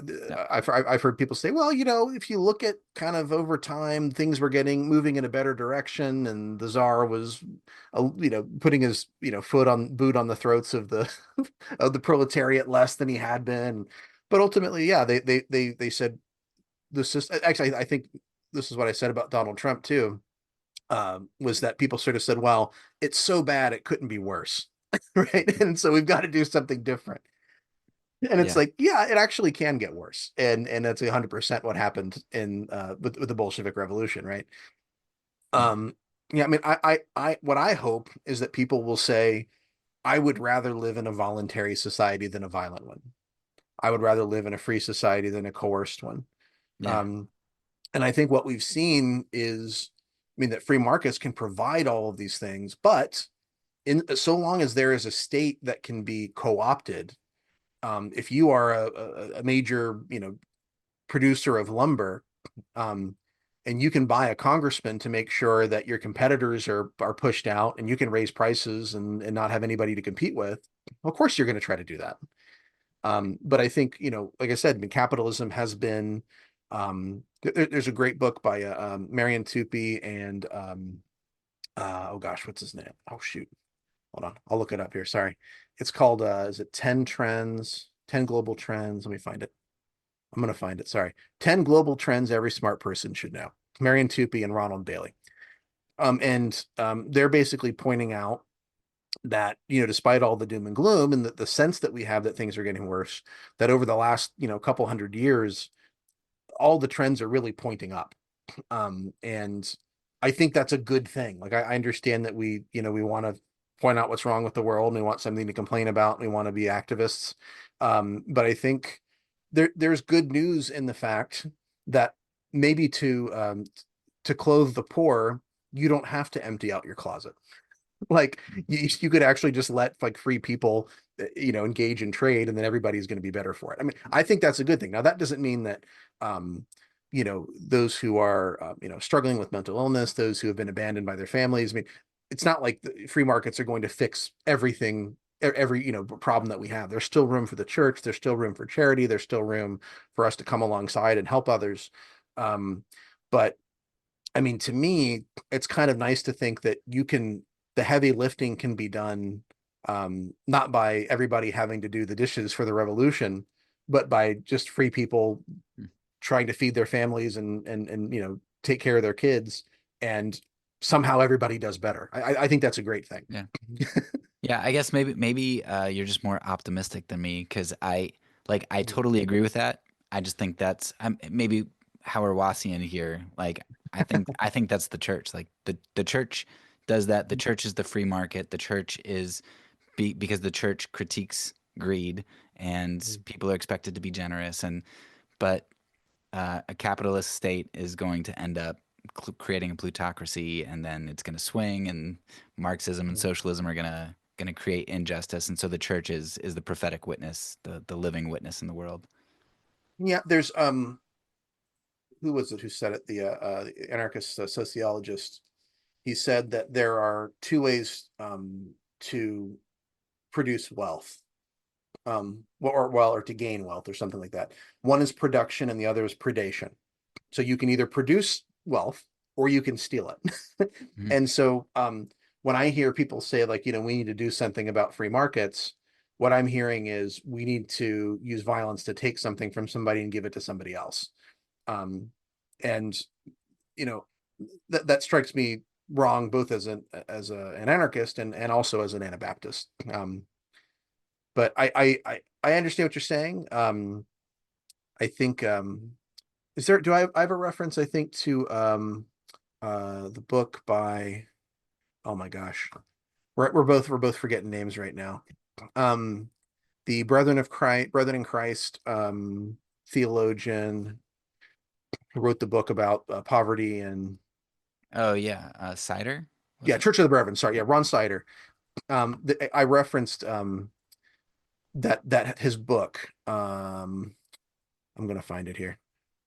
I've heard people say, well, if you look at kind of over time, things were getting moving in a better direction, and the Tsar was, putting his, boot on the throats of the of the proletariat less than he had been. But ultimately, yeah, they said this is actually, I think this is what I said about Donald Trump too, was that people sort of said, well, it's so bad it couldn't be worse. Right. And so we've got to do something different. And it's Yeah. like, yeah, it actually can get worse. And that's 100% what happened in with the Bolshevik Revolution, right? Mhm. Um, yeah, I mean, what I hope is that people will say, I would rather live in a voluntary society than a violent one. I would rather live in a free society than a coerced one. Yeah. Um, and I think what we've seen is, I mean, that free markets can provide all of these things, but in so long as there is a state that can be co-opted, if you are a major, producer of lumber, um, and you can buy a congressman to make sure that your competitors are pushed out, and you can raise prices and not have anybody to compete with, of course you're going to try to do that. But I think, like I said, I mean, capitalism has been. There's a great book by Marion Tupy and oh gosh, what's his name? Oh shoot, hold on, I'll look it up here. Sorry, it's called is it 10 Trends, 10 Global Trends? Let me find it. I'm gonna find it. Sorry, 10 Global Trends Every Smart Person Should Know. Marion Tupy and Ronald Bailey. And they're basically pointing out that, despite all the doom and gloom and the sense that we have that things are getting worse, that over the last, couple hundred years, all the trends are really pointing up. And I think that's a good thing. Like I understand that we want to point out what's wrong with the world, and we want something to complain about, and we want to be activists. But I think there's good news in the fact that maybe to clothe the poor, you don't have to empty out your closet. Like you could actually just let like free people, engage in trade, and then everybody's going to be better for it. I mean, I think that's a good thing. Now that doesn't mean that those who are struggling with mental illness, those who have been abandoned by their families. I mean, it's not like the free markets are going to fix everything, every problem that we have. There's still room for the church, there's still room for charity, there's still room for us to come alongside and help others. Um, but I mean, to me, it's kind of nice to think that the heavy lifting can be done, not by everybody having to do the dishes for the revolution, but by just free people Mm. trying to feed their families and take care of their kids, and somehow everybody does better. I think that's a great thing. Yeah. Yeah, I guess maybe you're just more optimistic than me because I totally agree with that. I just think that's maybe Hawassian here. Like I think that's the church. Like the church does that. The church is the free market. The church is because the church critiques greed and people are expected to be generous but a capitalist state is going to end up creating a plutocracy, and then it's going to swing, and Marxism and socialism are going to create injustice, and so the church is the prophetic witness, the living witness in the world. Yeah, there's who was it who said it? The anarchist sociologist. He said that there are two ways to produce wealth, or to gain wealth or something like that. One is production and the other is predation. So you can either produce wealth or you can steal it. Mhm. And so when I hear people say, like, we need to do something about free markets, what I'm hearing is we need to use violence to take something from somebody and give it to somebody else. Um, and you know that strikes me wrong, both an anarchist and also as an Anabaptist. But I understand what you're saying. I think is there do I have a reference, I think, to the book by, oh my gosh, we're both forgetting names right now. Um the Brethren in Christ, theologian who wrote the book about poverty and Oh yeah, cider. Yeah, Church of the Brethren. Sorry, yeah, Ron Sider. I referenced that his book. I'm going to find it here.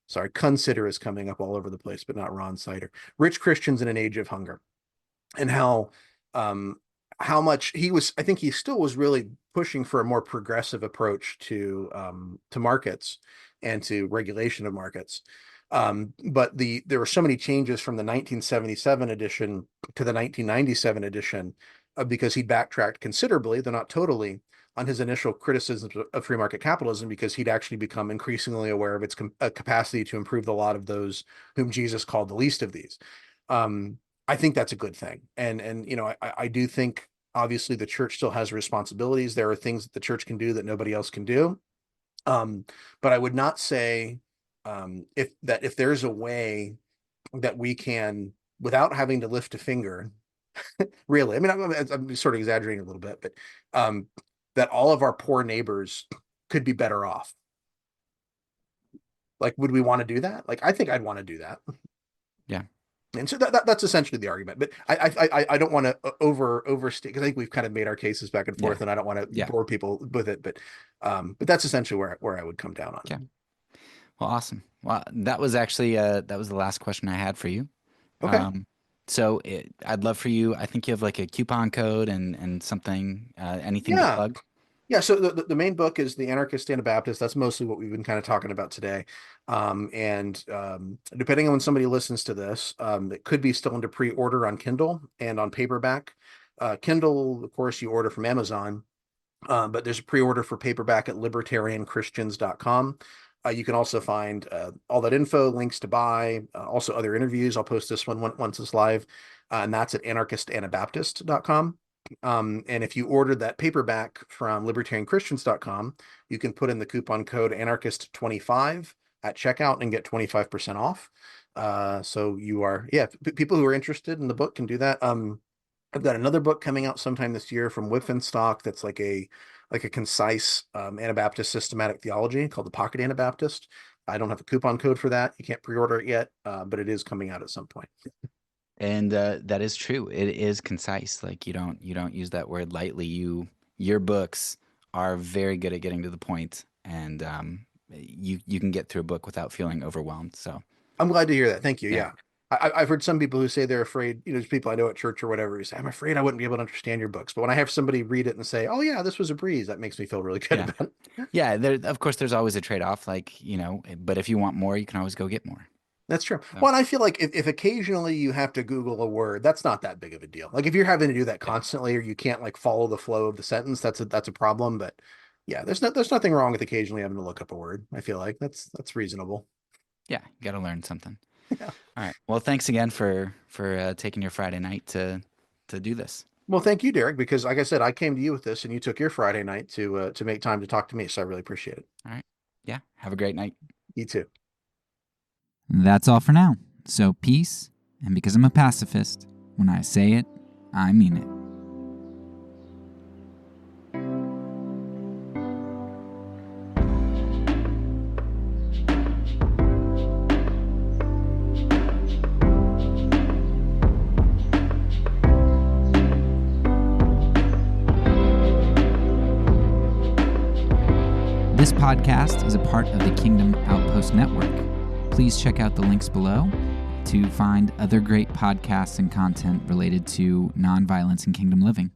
Sorry, Consider is coming up all over the place, but not Ron Sider. Rich Christians in an Age of Hunger, and um, how much he was. I think he still was really pushing for a more progressive approach to markets and to regulation of markets. But there were so many changes from the 1977 edition to the 1997 edition because he backtracked considerably, though not totally, on his initial criticisms of free market capitalism, because he'd actually become increasingly aware of its capacity to improve the lot of those whom Jesus called the least of these. I think that's a good thing. And I do think obviously the church still has responsibilities. There are things that the church can do that nobody else can do. But I would not say if there's a way that we can, without having to lift a finger, really, I mean, I'm sort of exaggerating a little bit, but that all of our poor neighbors could be better off. Like, would we want to do that? Like, I think I'd want to do that. Yeah. And so that's essentially the argument. But I don't want to overstate, because I think we've kind of made our cases back and forth, and I don't want to bore people with it. But that's essentially where I would come down on. Yeah. Well, awesome. Well, that was actually that was the last question I had for you. Okay. So I'd love for you. I think you have like a coupon code and something. Anything to plug? Yeah, so the main book is The Anarchist Anabaptist. That's mostly what we've been kind of talking about today. And depending on when somebody listens to this, it could be still into pre-order on Kindle and on paperback. Kindle, of course, you order from Amazon, but there's a pre-order for paperback at libertarianchristians.com. You can also find all that info, links to buy, also other interviews. I'll post this one once it's live, and that's at anarchistanabaptist.com. And if you ordered that paperback from libertarianchristians.com, you can put in the coupon code anarchist25 at checkout and get 25% off. So people who are interested in the book can do that. I've got another book coming out sometime this year from Whitfenstock that's like a concise Anabaptist systematic theology called the Pocket Anabaptist. I don't have a coupon code for that. You can't pre-order it yet, but it is coming out at some point. And that is true. It is concise. Like you don't use that word lightly. Your books are very good at getting to the point, and you can get through a book without feeling overwhelmed. So I'm glad to hear that. Thank you. Yeah. I've heard some people who say they're afraid, there's people I know at church or whatever who say, I'm afraid I wouldn't be able to understand your books. But when I have somebody read it and say, oh yeah, this was a breeze, that makes me feel really good about it. Yeah. Of course, there's always a trade-off, but if you want more, you can always go get more. That's true. So. Well, and I feel like if occasionally you have to Google a word, that's not that big of a deal. Like if you're having to do that constantly, or you can't like follow the flow of the sentence, that's a problem. But yeah, there's nothing wrong with occasionally having to look up a word. I feel like that's reasonable. Yeah, you got to learn something. Yeah. All right. Well, thanks again for taking your Friday night to do this. Well, thank you, Derek, because like I said, I came to you with this, and you took your Friday night to make time to talk to me. So I really appreciate it. All right. Yeah. Have a great night. You too. That's all for now. So peace, and because I'm a pacifist, when I say it, I mean it. This podcast is a part of the Kingdom Outpost Network. Please check out the links below to find other great podcasts and content related to nonviolence and kingdom living.